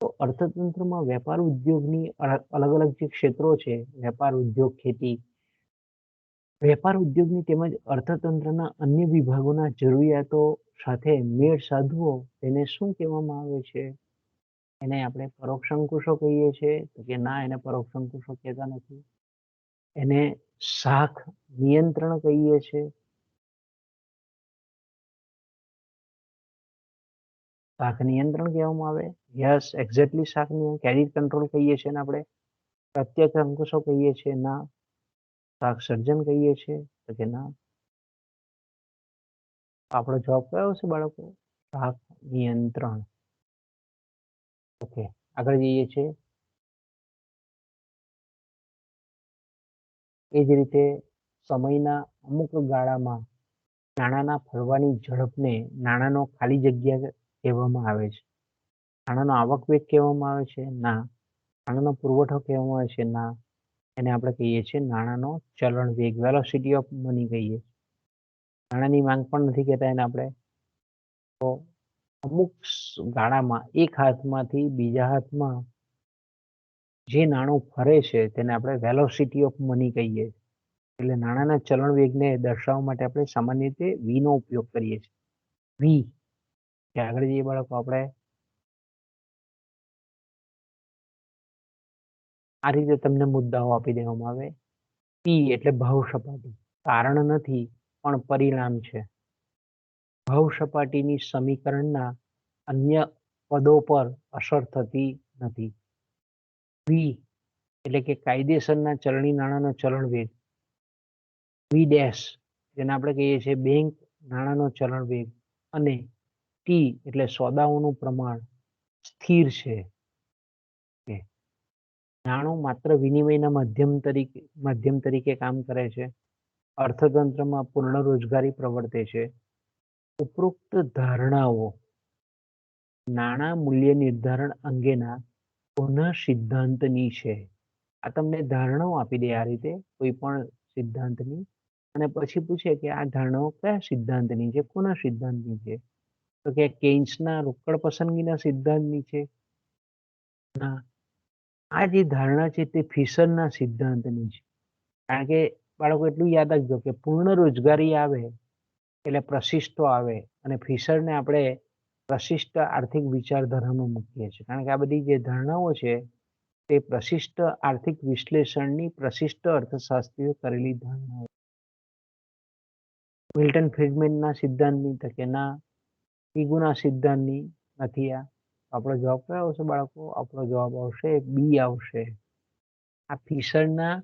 તો અર્થતંત્રમાં વેપાર ઉદ્યોગની અલગ-અલગ જે ક્ષેત્રો છે, વેપાર ઉદ્યોગ, ખેતી, વેપાર ઉદ્યોગની તેમજ અર્થતંત્રના અન્ય વિભાગોના જરૂરિયાતો સાથે મેળ સાધવો તેને શું કહેવામાં આવે છે? એને આપણે પરોક્ષ અંકુશો કહીએ છીએ? તો કે ના, એને પરોક્ષ અંકુશો કહેતા નથી. એને શાખ નિયંત્રણ કહીએ છીએ. શાખ નિયંત્રણ કહેવામાં આવે. યસ, એક્ઝેક્ટલી શાખ નિયંત્રણ. ક્રેડિટ કંટ્રોલ કહીએ છીએ ને આપણે. પ્રત્યક્ષ અંકુશો કહીએ છીએ? ના. શાખ સર્જન કહીએ છીએ? તો કે ના. આપણો જવાબ કયો છે બાળકો? શાખ નિયંત્રણ. ઓકે, આગળ જઈએ છીએ. એ જ રીતે સમયના અમુક ગાળામાં નાણાંના ફરવાની ઝડપને નાણાંનો ખાલી જગ્યા કહેવામાં આવે છે. નાણાંનો આવક વેગ કહેવામાં આવે છે? ના. નાણાંનો પુરવઠો કહેવામાં આવે છે? ના. એને આપણે કહીએ છીએ નાણાંનો ચલણ વેગ, વેલોસિટી ઓફ મની કહીએ. નાણાંની માંગ પણ નથી કહેતા એને આપણે. તો અમુક ગાળામાં એક હાથમાંથી બીજા હાથમાં જે નાણું ફરે છે તેને આપણે વેલોસિટી ઓફ મની કહીએ. એટલે નાણાંના ચલણ વેગને દર્શાવવા માટે આપણે સામાન્ય રીતે વી નો ઉપયોગ કરીએ છીએ. વી. આગળ જઈએ બાળકો આપણે. આ રીતે તમને મુદ્દાઓ આપી દેવામાં આવે. પી એટલે ભાવ સપાટી. કારણ નથી પણ પરિણામ છે. ભાવ સપાટીની સમીકરણના અન્ય પદો પર અસર થતી નથી. વી એટલે કે કાયદેસરના ચલણી નાણાંનો ચલણ વેગ. વી ડેશ જેને આપણે કહીએ છીએ બેંક નાણાંનો ચલણ વેગ. અને ટી એટલે સોદાઓનું પ્રમાણ સ્થિર છે. નાણું માત્ર વિનિમયના માધ્યમ તરીકે કામ કરે છે. અર્થતંત્રમાં પૂર્ણ રોજગારી પ્રવર્તે છે. ઉપરોક્ત ધારણાઓ નાણાં મૂલ્ય નિર્ધારણ અંગેના પુનઃ સિદ્ધાંતની છે. આ તમને ધારણાઓ આપી દે આ રીતે કોઈ પણ સિદ્ધાંતની, અને પછી પૂછે કે આ ધારણાઓ કયા સિદ્ધાંતની છે, કોના સિદ્ધાંતની છે? તો કે કેન્સના રોકડ પસંદગીના સિદ્ધાંતની છે? ના. આ જે ધારણા છે તે ફિશરના સિદ્ધાંતની છે. કારણ કે બાળકો એટલું યાદ રાખજો કે પૂર્ણ રોજગારી આવે એટલે પ્રશિષ્ટો આવે, અને ફિશરને આપણે પ્રશિષ્ટ આર્થિક વિચારધારામાં મૂકીએ છીએ. કારણ કે આ બધી જે ધારણાઓ છે તે પ્રશિષ્ટ આર્થિક વિશ્લેષણની પ્રશિષ્ટ અર્થશાસ્ત્રીઓ કરેલી ધારણાઓ. મિલ્ટન ફ્રીડમેનના સિદ્ધાંતની? તો કે ના. ઇગુના સિદ્ધાંતની નથી. આપણો જવાબ કયો આવશે બાળકો? આપણો જવાબ આવશે બી આવશે. આ ફિશરના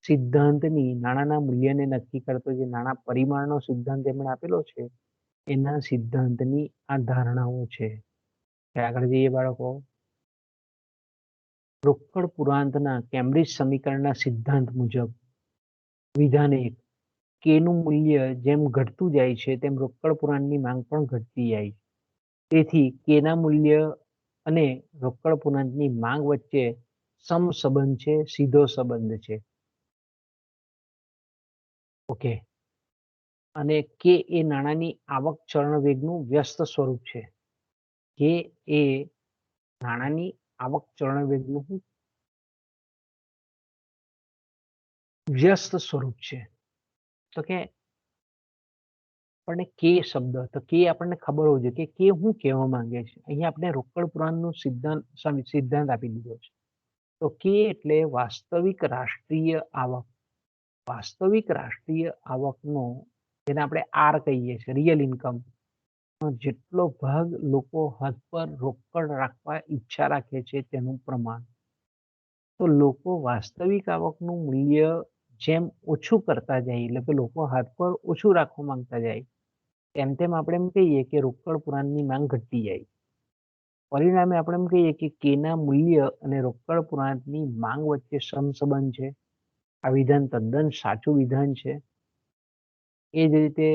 સિદ્ધાંતની, નાણાંના મૂલ્યને નક્કી કરતો જે નાણાં પરિમાણનો સિદ્ધાંત એમણે આપેલો છે એના સિદ્ધાંતની આ ધારણાઓ છે. આગળ જઈએ બાળકો. રોકડ પુરાંતના કેમ્બ્રિજ સમીકરણના સિદ્ધાંત મુજબ વિધાન 1, કે નું મૂલ્ય જેમ ઘટતું જાય છે તેમ રોકડ પુરાંતની માંગ પણ ઘટતી જાય છે. તેથી કેના મૂલ્ય અને રોકડ પુરાંતની માંગ વચ્ચે સમસંબંધ છે, સીધો સંબંધ છે. ઓકે. અને કે એ નાણાંની આવક ચલણ વેગનું વ્યસ્ત સ્વરૂપ છે. કે એ નાણાંની આવક ચલણ વેગનું વ્યસ્ત સ્વરૂપ છે. તો કે આપણને કે શબ્દ તો કે આપણને ખબર હોવું જોઈએ કે શું કહેવા માંગે છે. અહીંયા આપણે રોકડ પુરાણનો સિદ્ધાંત આપી દીધો છે. તો કે એટલે વાસ્તવિક રાષ્ટ્રીય આવક. વાસ્તવિક રાષ્ટ્રીય આવકનો જેને આપણે આર કહીએ છીએ, રિયલ ઇન્કમ, જેટલો ભાગ લોકો હાથ પર રોકડ રાખવા ઈચ્છા રાખે છે તેનું પ્રમાણ. તો લોકો વાસ્તવિક આવકનું મૂલ્ય જેમ ઓછું કરતા જાય, એટલે કે લોકો હાથ પર ઓછું રાખવા માંગતા જાય, તેમ તેમ આપણે એમ કહીએ કે રોકડ પુરાણની માંગ ઘટતી જાય. પરિણામે આપણે એમ કહીએ કે કેના મૂલ્ય અને રોકડ પુરાણની માંગ વચ્ચે સમસંબંધ છે. આ વિધાન તદ્દન સાચું વિધાન છે. એ જ રીતે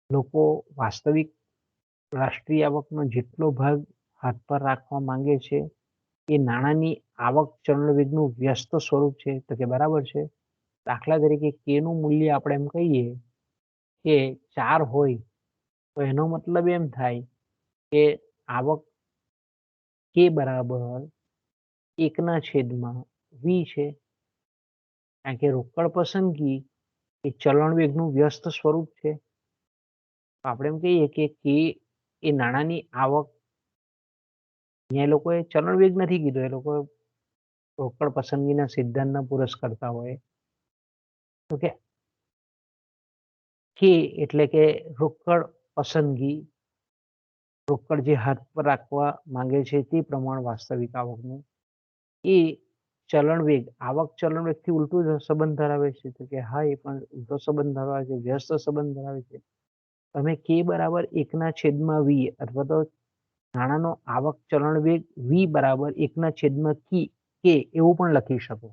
લોકો વાસ્તવિક રાષ્ટ્રીય આવકનો જેટલો ભાગ હાથ પર રાખવા માંગે છે એ નાણાંની આવક ચલણવેગનું વ્યસ્ત સ્વરૂપ છે. તો કે બરાબર છે. દાખલા તરીકે કેનું મૂલ્ય આપણે એમ કહીએ કે 4 હોય તો એનો મતલબ એમ થાય કે આવક કે બરાબર 1/V છે. કારણ કે રોકડ પસંદગી એ ચલણવેગનું વ્યસ્ત સ્વરૂપ છે. આપણે એમ કહીએ કે એ નાણાંની આવક, અહીંયા એ લોકોએ ચલણવેગ નથી કીધો, એ લોકો રોકડ પસંદગીના સિદ્ધાંતના પુરસ્કાર કરતા હોય. તો કે એટલે કે રોકડ પસંદગી, રોકડ જે હાથ પર રાખવા માંગે છે તે પ્રમાણ વાસ્તવિક આવકનું, એ ચલણવેગ, આવક ચલણવેગથી ઉલટો સંબંધ ધરાવે છે. તો કે હા, એ પણ ઉલટો સંબંધ ધરાવે છે, વ્યસ્ત સંબંધ ધરાવે છે. તમે કે બરાબર 1/V અથવા તો નાણાંનો આવક ચલણવેગ V બરાબર 1/કે એવું પણ લખી શકો.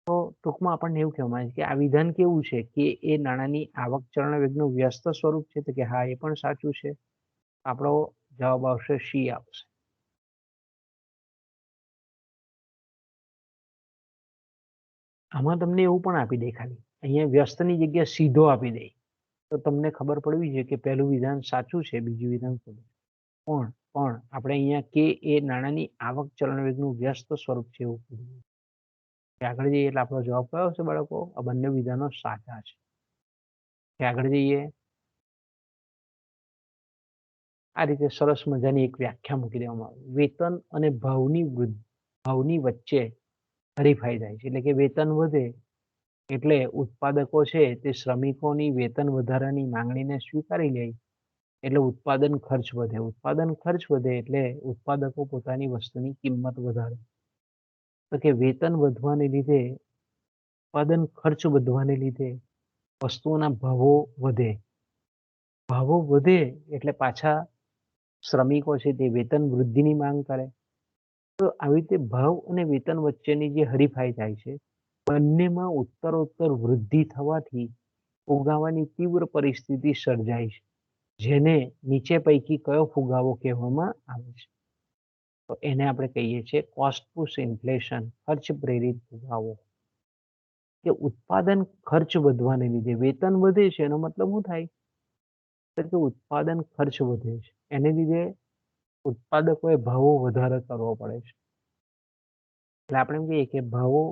તો ટૂંકમાં આપણને એવું કહેવામાં આવે છે કે આ વિધાન કેવું છે કે એ નાણાંની આવક ચલણવેગનું વ્યસ્ત સ્વરૂપ છે. તો કે હા, એ પણ સાચું છે. આપણો જવાબ આવશે સી આવશે. આમાં તમને એવું પણ આપી દે, ખાલી અહીંયા વ્યસ્તની જગ્યાએ સીધો આપી દે તો તમને ખબર પડવી જોઈએ કે પહેલું વિધાન સાચું છે, બીજું વિધાન ખોટું. પણ આપણે અહીંયા કે એ નાણાંની આવક ચલણવેગનું વ્યસ્ત સ્વરૂપ છે એવું કીધું. આગળ જઈએ એટલે આપણો જવાબ કયો છે બાળકો? આ બંને વિધાનો સાચા છે. આગળ જઈએ. આ રીતે સરસ મજાની એક વ્યાખ્યા મૂકી દેવામાં આવે. વેતન અને ભાવની વચ્ચે હરીફાઈ થાય છે. એટલે કે વેતન વધે એટલે ઉત્પાદકો છે તે શ્રમિકોની વેતન વધારાની માંગણીને સ્વીકારી લે, એટલે ઉત્પાદન ખર્ચ વધે. ઉત્પાદન ખર્ચ વધે એટલે ઉત્પાદકો પોતાની વસ્તુની કિંમત વધારે. તો કે વેતન વધવાને લીધે, ઉત્પાદન ખર્ચ વધવાને લીધે વસ્તુઓના ભાવો વધે. ભાવો વધે એટલે પાછા શ્રમિકો છે તે વેતન વૃદ્ધિની માંગ કરે. તો આવી રીતે ભાવ અને વેતન વચ્ચેની જે હરીફાઈ થાય છે, બંનેમાં ઉત્તરોત્તર વૃદ્ધિ થવાથી ફુગાવાની તીવ્ર પરિસ્થિતિ સર્જાય છે, જેને નીચે પૈકી કયો ફુગાવો કહેવામાં આવે છે? તો એને આપણે કહીએ છીએ કોસ્ટ પુશ ઇન્ફ્લેશન, ખર્ચ પ્રેરિત ફુગાવો. કે ઉત્પાદન ખર્ચ વધવાને લીધે વેતન વધે છે, એનો મતલબ શું થાય? કે ઉત્પાદન ખર્ચ વધે છે, એને લીધે ઉત્પાદકોએ ભાવો વધારે કરવો પડે છે. એટલે આપણે એમ કહીએ કે ભાવો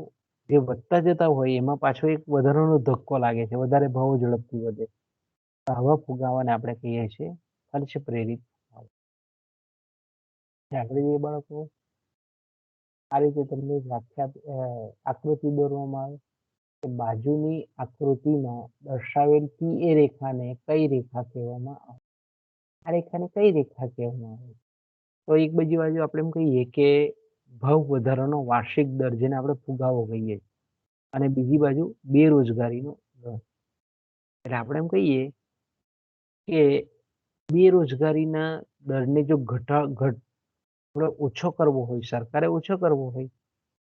જે વધતા જતા હોય એમાં પાછો એક વધારાનો ધક્કો લાગે છે, વધારે ભાવો ઝડપથી વધે. આવા ફુગાવાને આપણે કહીએ છીએ ખર્ચ પ્રેરિત ફુગાવો. આગળ જઈએ બાળકો. આ રીતે તમને આકૃતિ દોરવામાં આવે કે બાજુની આકૃતિમાં દર્શાવેલ PA રેખાને કઈ રેખા કહેવામાં આવે? આ રેખાને કઈ રેખા કહેવામાં આવે? તો એક બાજુ આપણે એમ કહીએ કે ભાવ વધારાનો વાર્ષિક દર, જેને આપણે ફુગાવો કહીએ, અને બીજી બાજુ બેરોજગારીનો દર. એટલે આપણે એમ કહીએ કે બેરોજગારીના દરને જો આપણે ઓછો કરવો હોય, સરકારે ઓછો કરવો હોય,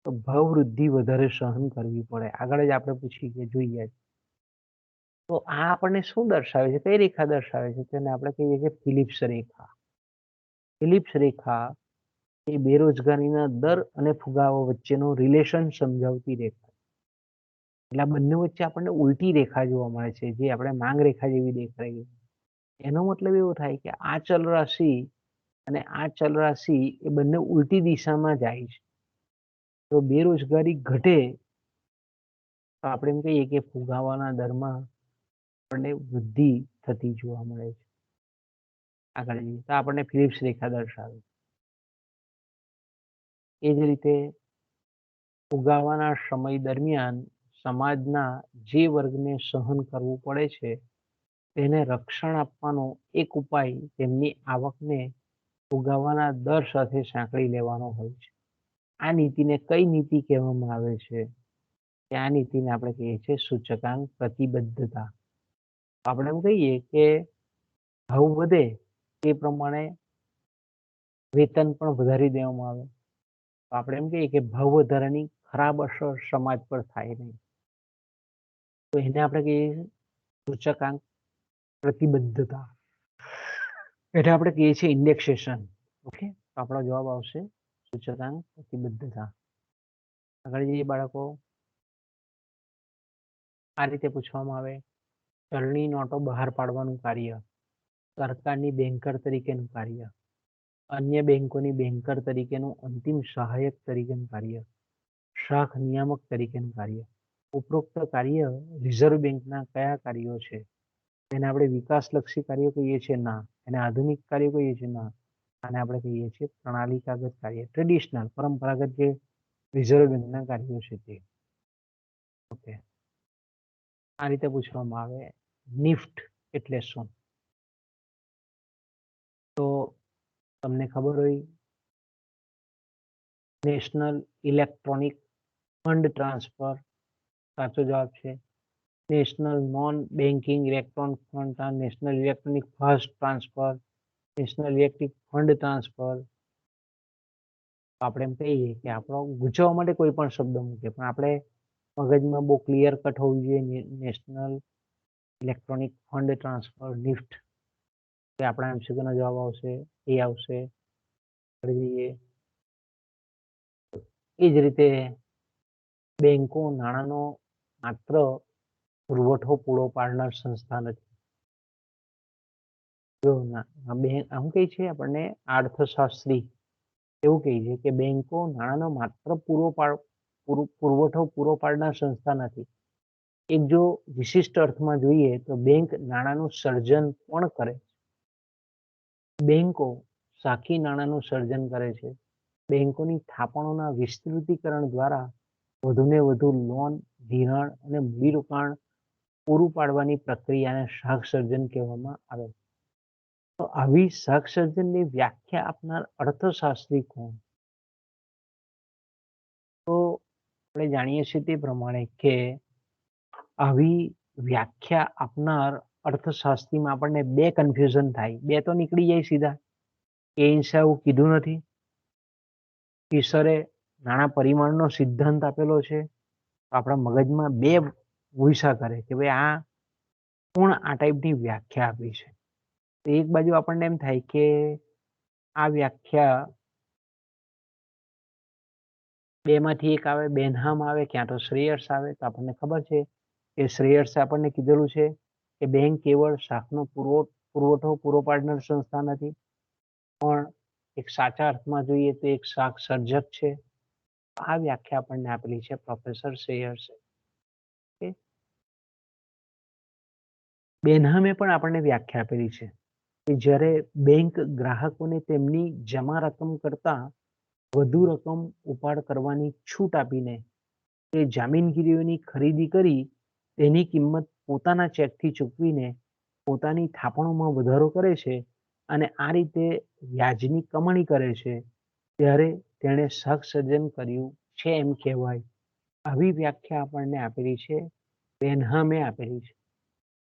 તો ભાવ વૃદ્ધિ વધારે સહન કરવી પડે. આગળ જ આપણે પૂછી કે જોઈએ. તો આ આપણને શું દર્શાવે છે? કઈ રેખા દર્શાવે છે? તેને આપણે કહીએ છીએ ફિલિપ્સ રેખા. ફિલિપ્સ રેખા એ બેરોજગારીના દર અને ફુગાવો વચ્ચેનો રિલેશન સમજાવતી રેખા. એટલે આ બંને વચ્ચે આપણને ઉલટી રેખા જોવા મળે છે, જે આપણે માંગ રેખા જેવી દેખાય. એનો મતલબ એવો થાય કે આ ચલ રાશિ અને આ ચલ રાશિ એ બંને ઉલટી દિશામાં જાય છે. તો બેરોજગારી ઘટે તો આપણે એમ કહીએ કે ફુગાવાના દરમાં આપણને વૃદ્ધિ થતી જોવા મળે છે. આગળ જઈએ તો આપણને ફિલિપ્સ રેખા દર્શાવે. એ જ રીતે ઉગાવાના સમય દરમિયાન સમાજના જે વર્ગને સહન કરવું પડે છે તેને રક્ષણ આપવાનો એક ઉપાય તેમની આવકને ઉગાવાના દર સાથે સાંકળી લેવાનો હોય છે. આ નીતિને કઈ નીતિ કહેવામાં આવે છે? કે આ નીતિને આપણે કહીએ છીએ સૂચકાંક પ્રતિબદ્ધતા. આપણે એમ કહીએ કે ભાવ વધે તે પ્રમાણે વેતન પણ વધારી દેવામાં આવે. તો આપણે એમ કહીએ કે ભાવ વધારાની ખરાબ અસર સમાજ પર થાય નહીં. તો એને આપણે કહીએ સૂચકાંક પ્રતિબદ્ધતા. એટલે આપણે કહીએ છીએ ઇન્ડેક્સેશન. ઓકે, તો આપણો જવાબ આવશે સૂચકાંક પ્રતિબદ્ધતા. આગળ જઈએ બાળકો. આ રીતે પૂછવામાં આવે, ચલણી નોટો બહાર પાડવાનું કાર્ય સરકારની બેન્કર તરીકેનું કાર્ય, અન્ય બેંકોની બેન્કર તરીકેનું અંતિમ સહાયક તરીકેનું કાર્ય, શાખ નિયામક તરીકેનું કાર્ય. ઉપરોક્ત કાર્ય રિઝર્વ બેંકના કયા કાર્યો છે? એને આપણે વિકાસલક્ષી કાર્યો કહીએ છીએ? ના. એને આધુનિક કાર્યો કહીએ છીએ? ના. આને આપણે કહીએ છીએ પ્રણાલીગત કાર્ય, ટ્રેડિશનલ પરંપરાગત જે રિઝર્વ બેંકના કાર્યો છે તે. ઓકે, આ રીતે પૂછવામાં આવે, નિફ્ટ એટલે શું? તો તમને ખબર હોય, નેશનલ ઇલેક્ટ્રોનિક ફંડ ટ્રાન્સફર સાચો જવાબ છે. National non banking electronic fund, national electronic fast transfer, national electric fund transfer. આપણે એમ કહીએ કે આપણો ગુંચવવા માટે કોઈ પણ શબ્દ મૂકે પણ આપણે મગજમાં બહુ ક્લિયર કટ હોવું જોઈએ. National electronic fund transfer NIFT, કે આપણા એમસીક્યુનો જવાબ આવશે એ આવશે. એ જ રીતે બેંકો નાણાંનો માત્ર પુરવઠો પૂરો પાડનાર સંસ્થા નથી. જો આમ કહે છે આપણને અર્થશાસ્ત્રી એવું કહે છે કે બેંકો નાણાંનો માત્ર પુરવઠો પૂરો પાડનાર સંસ્થા નથી. એક જો વિશિષ્ટ અર્થમાં જોઈએ તો બેંક નાણાંનું સર્જન પણ કરે છે. બેંકો સાખી નાણાંનું સર્જન કરે છે. બેંકોની થાપણોના વિસ્તૃતીકરણ દ્વારા વધુને વધુ લોન, ધિરાણ અને મૂડીરોકાણ પૂરું પાડવાની પ્રક્રિયાને શાખ સર્જન કહેવામાં આવે છે. તો આવી શાખ સર્જનની વ્યાખ્યા આપનાર અર્થશાસ્ત્રી કોણ? તો આપણે જાણીએ છીએ તે પ્રમાણે કે આવી વ્યાખ્યા આપનાર અર્થશાસ્ત્રીમાં આપણને બે કન્ફ્યુઝન થાય. બે તો નીકળી જાય સીધા. કેન્સે આવું કીધું નથી. ફિશરે નાણાં પરિમાણનો સિદ્ધાંત આપેલો છે. તો આપણા મગજમાં બે ભૂસા કરે કે ભાઈ આ કોણ આ ટાઈપની વ્યાખ્યા આપી છે. તો એક બાજુ આપણને એમ થાય કે આ વ્યાખ્યા બેમાંથી એક આવે, બેનહામ આવે, ક્યાં તો શ્રેયર્સ આવે. તો આપણને ખબર છે કે શ્રેયર્સે આપણને કીધેલું છે કે બેંક કેવળ શાખનો પુરવઠો પૂરો પાડનાર સંસ્થા નથી, પણ એક સાચા અર્થમાં જોઈએ તો એક શાખ સર્જક છે. આ વ્યાખ્યા આપણને આપેલી છે પ્રોફેસર શ્રેયર્સે. બેનહામે પણ આપણને વ્યાખ્યા આપેલી છે કે જ્યારે બેંક ગ્રાહકોને તેમની જમા રકમ કરતા વધુ રકમ ઉપાડ કરવાની છૂટ આપીને તે જામીનગીરીઓની ખરીદી કરી તેની કિંમત પોતાના ચેકથી ચૂકવીને પોતાની થાપણોમાં વધારો કરે છે અને આ રીતે વ્યાજની કમાણી કરે છે, ત્યારે તેણે શાખ સર્જન કર્યું છે એમ કહેવાય. આવી વ્યાખ્યા આપણને આપેલી છે, બેનહામે આપેલી છે.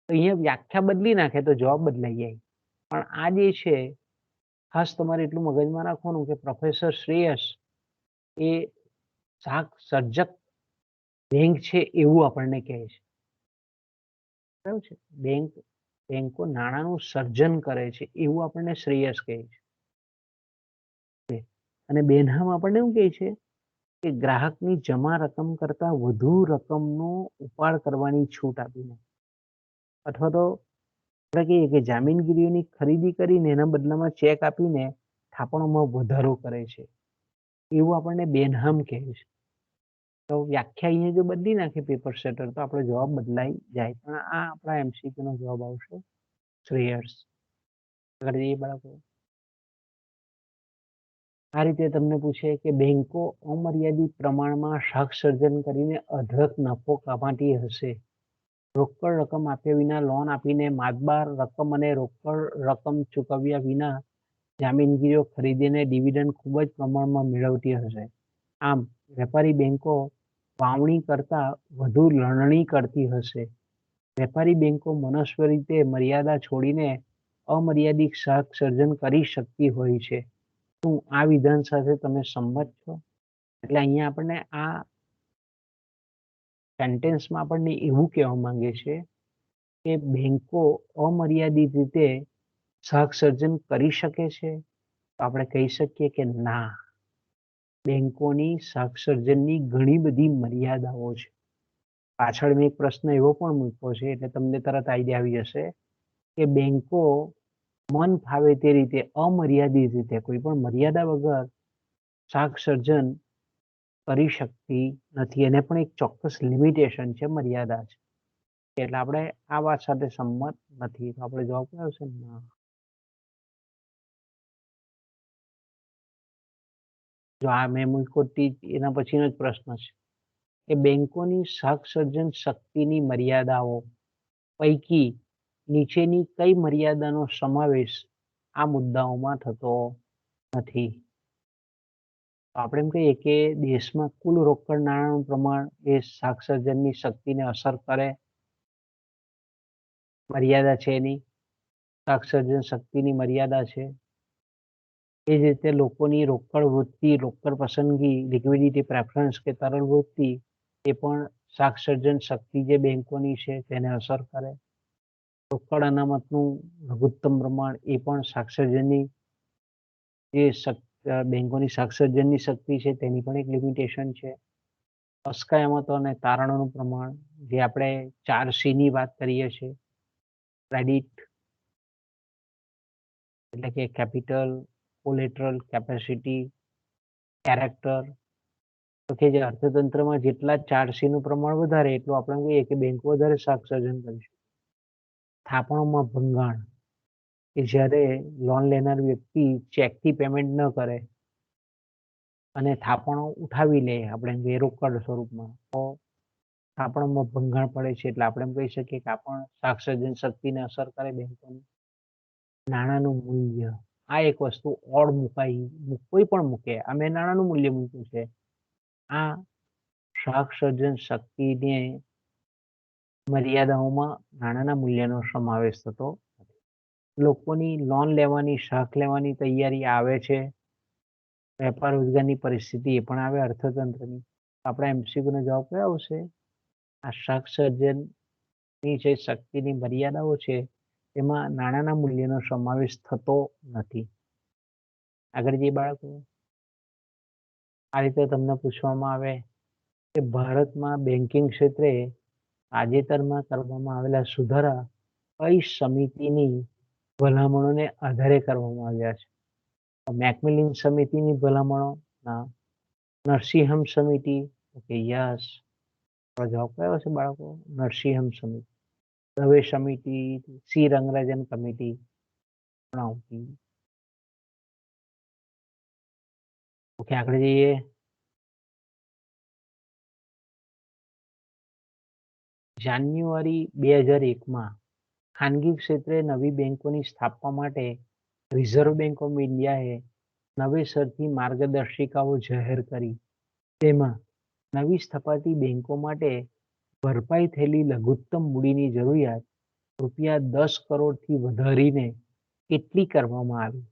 અહીંયા વ્યાખ્યા બદલી નાખે તો જવાબ બદલાઈ જાય. પણ આ જે છે ખાસ તમારે એટલું મગજમાં રાખવાનું કે પ્રોફેસર શ્રેયસ એ શાખ સર્જક બેંક છે એવું આપણને કહે છે. બરાબર છે? બેંકો નાણાંનું સર્જન કરે છે એવું આપણને શ્રેયસ કહે છે. અને બેનહામ આપણને એવું કહે છે કે ગ્રાહકની જમા રકમ કરતા વધુ રકમનો ઉપાડ કરવાની છૂટ આપીને, અથવા તો આપણે કહીએ કે જામીનગીરીઓની ખરીદી કરીને એના બદલામાં ચેક આપીને થાપણોમાં વધારો કરે છે, એવું આપણને બેનહામ કહે છે. તો વ્યાખ્યા અહીંયા જો બદલી નાખે પેપર સેટર તો આપણો જવાબ બદલાઈ જાય. પણ આ આપણા MCQ નો જવાબ આવશે શ્રેયસ. આગળ જઈએ બાળકો. આ રીતે તમને પૂછે કે બેંકો અમર્યાદિત પ્રમાણમાં શાક સર્જન કરીને અઢળક નફો કમાતી હશે. રોકડ રકમ આપ્યા વિના લોન આપીને માતબાર રકમ અને રોકડ રકમ ચૂકવ્યા વિના જામીનગીરીઓ ખરીદીને ડિવિડન્ડ ખૂબ જ પ્રમાણમાં મેળવતી હશે. આમ વેપારી બેંકો વાવણી કરતા વધુ લણણી કરતી હશે. વેપારી બેંકો મનસ્વી રીતે મર્યાદા છોડીને અમર્યાદિત શાક સર્જન કરી શકતી હોય છે. શું આ વિધાન સાથે તમે સંમત છો? એટલે અહીંયા આપણને આ સેન્ટેન્સમાં આપણને એવું કહેવા માંગે છે કે બેંકો અમર્યાદિત રીતે શાક સર્જન કરી શકે છે? તો આપણે કહી શકીએ કે ના, બેંકોની શાક સર્જનની ઘણી બધી મર્યાદાઓ છે. પાછળ મેં એક પ્રશ્ન એવો પણ મૂક્યો છે એટલે તમને તરત આઈડિયા આવી જશે કે બેંકો મન ફાવે તે રીતે અમર્યાદિત રીતે કોઈ પણ મર્યાદા વગર શાક સર્જન કરી શકતી નથી. એને પણ એક ચોક્કસ લિમિટેશન છે, મર્યાદા છે. એટલે આપણે આ વાત સાથે સંમત નથી. તો આપણે જવાબ કયો આવશે? ના. જો આ મેં મૂક્યો એના પછીનો જ પ્રશ્ન છે કે બેંકોની શાક સર્જન શક્તિની મર્યાદાઓ પૈકી નીચેની કઈ મર્યાદાનો સમાવેશ આ મુદ્દાઓમાં થતો નથી? આપણે એમ કહીએ કે દેશમાં કુલ રોકડ નાણાંનું પ્રમાણ એ શાક સર્જનની શક્તિને અસર કરે, મર્યાદા છે એની, શાક સર્જન શક્તિની મર્યાદા છે. એ જ રીતે લોકોની રોકડ વૃત્તિ, રોકડ પસંદગી, લિક્વિડિટી પ્રેફરન્સ કે તરલ વૃત્તિ એ પણ શાક સર્જન શક્તિ જે બેંકોની છે તેને અસર કરે. રોકડ અનામતનું લઘુત્તમ પ્રમાણ એ પણ શાક સર્જનની જે બેંકોની શાક સર્જનની શક્તિ છે તેની પણ એક લિમિટેશન છે. અસ્કયામતો અને તારણોનું પ્રમાણ જે આપણે 4C ની વાત કરીએ છીએ, ક્રેડિટ એટલે કે કેપિટલ, કોલેટરલ, કેપેસિટી, કેરેક્ટર, તો કે જે અર્થતંત્રમાં જેટલા 4C નું પ્રમાણ વધારે એટલું આપણે કહીએ કે બેંકો વધારે શાક સર્જન કરી શકે. થાપણોમાં ભંગાણ કે જ્યારે લોન લેનાર વ્યક્તિ ચેકથી પેમેન્ટ ન કરે અને થાપણો ઉઠાવી લે આપણે રોકડ સ્વરૂપમાં, તો થાપણોમાં ભંગાણ પડે છે. એટલે આપણે એમ કહી શકીએ કે આ પણ શાક સર્જન શક્તિને અસર કરે બેંકોની. નાણાંનું મૂલ્ય, આ એક વસ્તુ ઓડ કોઈ પણ મૂકે, આ મેં નાણાંનું મૂલ્ય મૂક્યું છે, આ શાક સર્જન શક્તિને મર્યાદાઓમાં નાણાંના મૂલ્યનો સમાવેશ થતો નથી. લોકોની લોન લેવાની, શાક લેવાની તૈયારી આવે છે, વેપાર રોજગારની પરિસ્થિતિ એ પણ આવે અર્થતંત્રની. આપણા MCQ નો જવાબ કયો આવશે? આ શાક સર્જનની જે શક્તિની મર્યાદાઓ છે એમાં નાણાંના મૂલ્યનો સમાવેશ થતો નથી. આગળ જે બાળકો, આ રીતે તમને પૂછવામાં આવે કે ભારતમાં બેન્કિંગ ક્ષેત્રે તાજેતરમાં કરવામાં આવેલા સુધારા કઈ સમિતિની ભલામણોને આધારે કરવામાં આવ્યા છે? મેકમિલન સમિતિની ભલામણો? ના. નરસિંહમ સમિતિ? Okay, yes. જવાબ કયો છે બાળકો? નરસિંહમ સમિતિ. દવે સમિતિ, સી રંગરાજન કમિટી પણ આવતી. ઓકે, આગળ જઈએ. જાન્યુઆરી 2001માં ખાનગી ક્ષેત્રે નવી બેંકોની સ્થાપવા માટે રિઝર્વ બેંક ઓફ ઇન્ડિયાએ નવેસરથી માર્ગદર્શિકાઓ જાહેર કરી. તેમાં નવી સ્થપાતી બેંકો માટે ભરપાઈ થયેલી લઘુત્તમ મૂડીની જરૂરિયાત ₹10 કરોડથી વધારીને કેટલી કરવામાં આવી?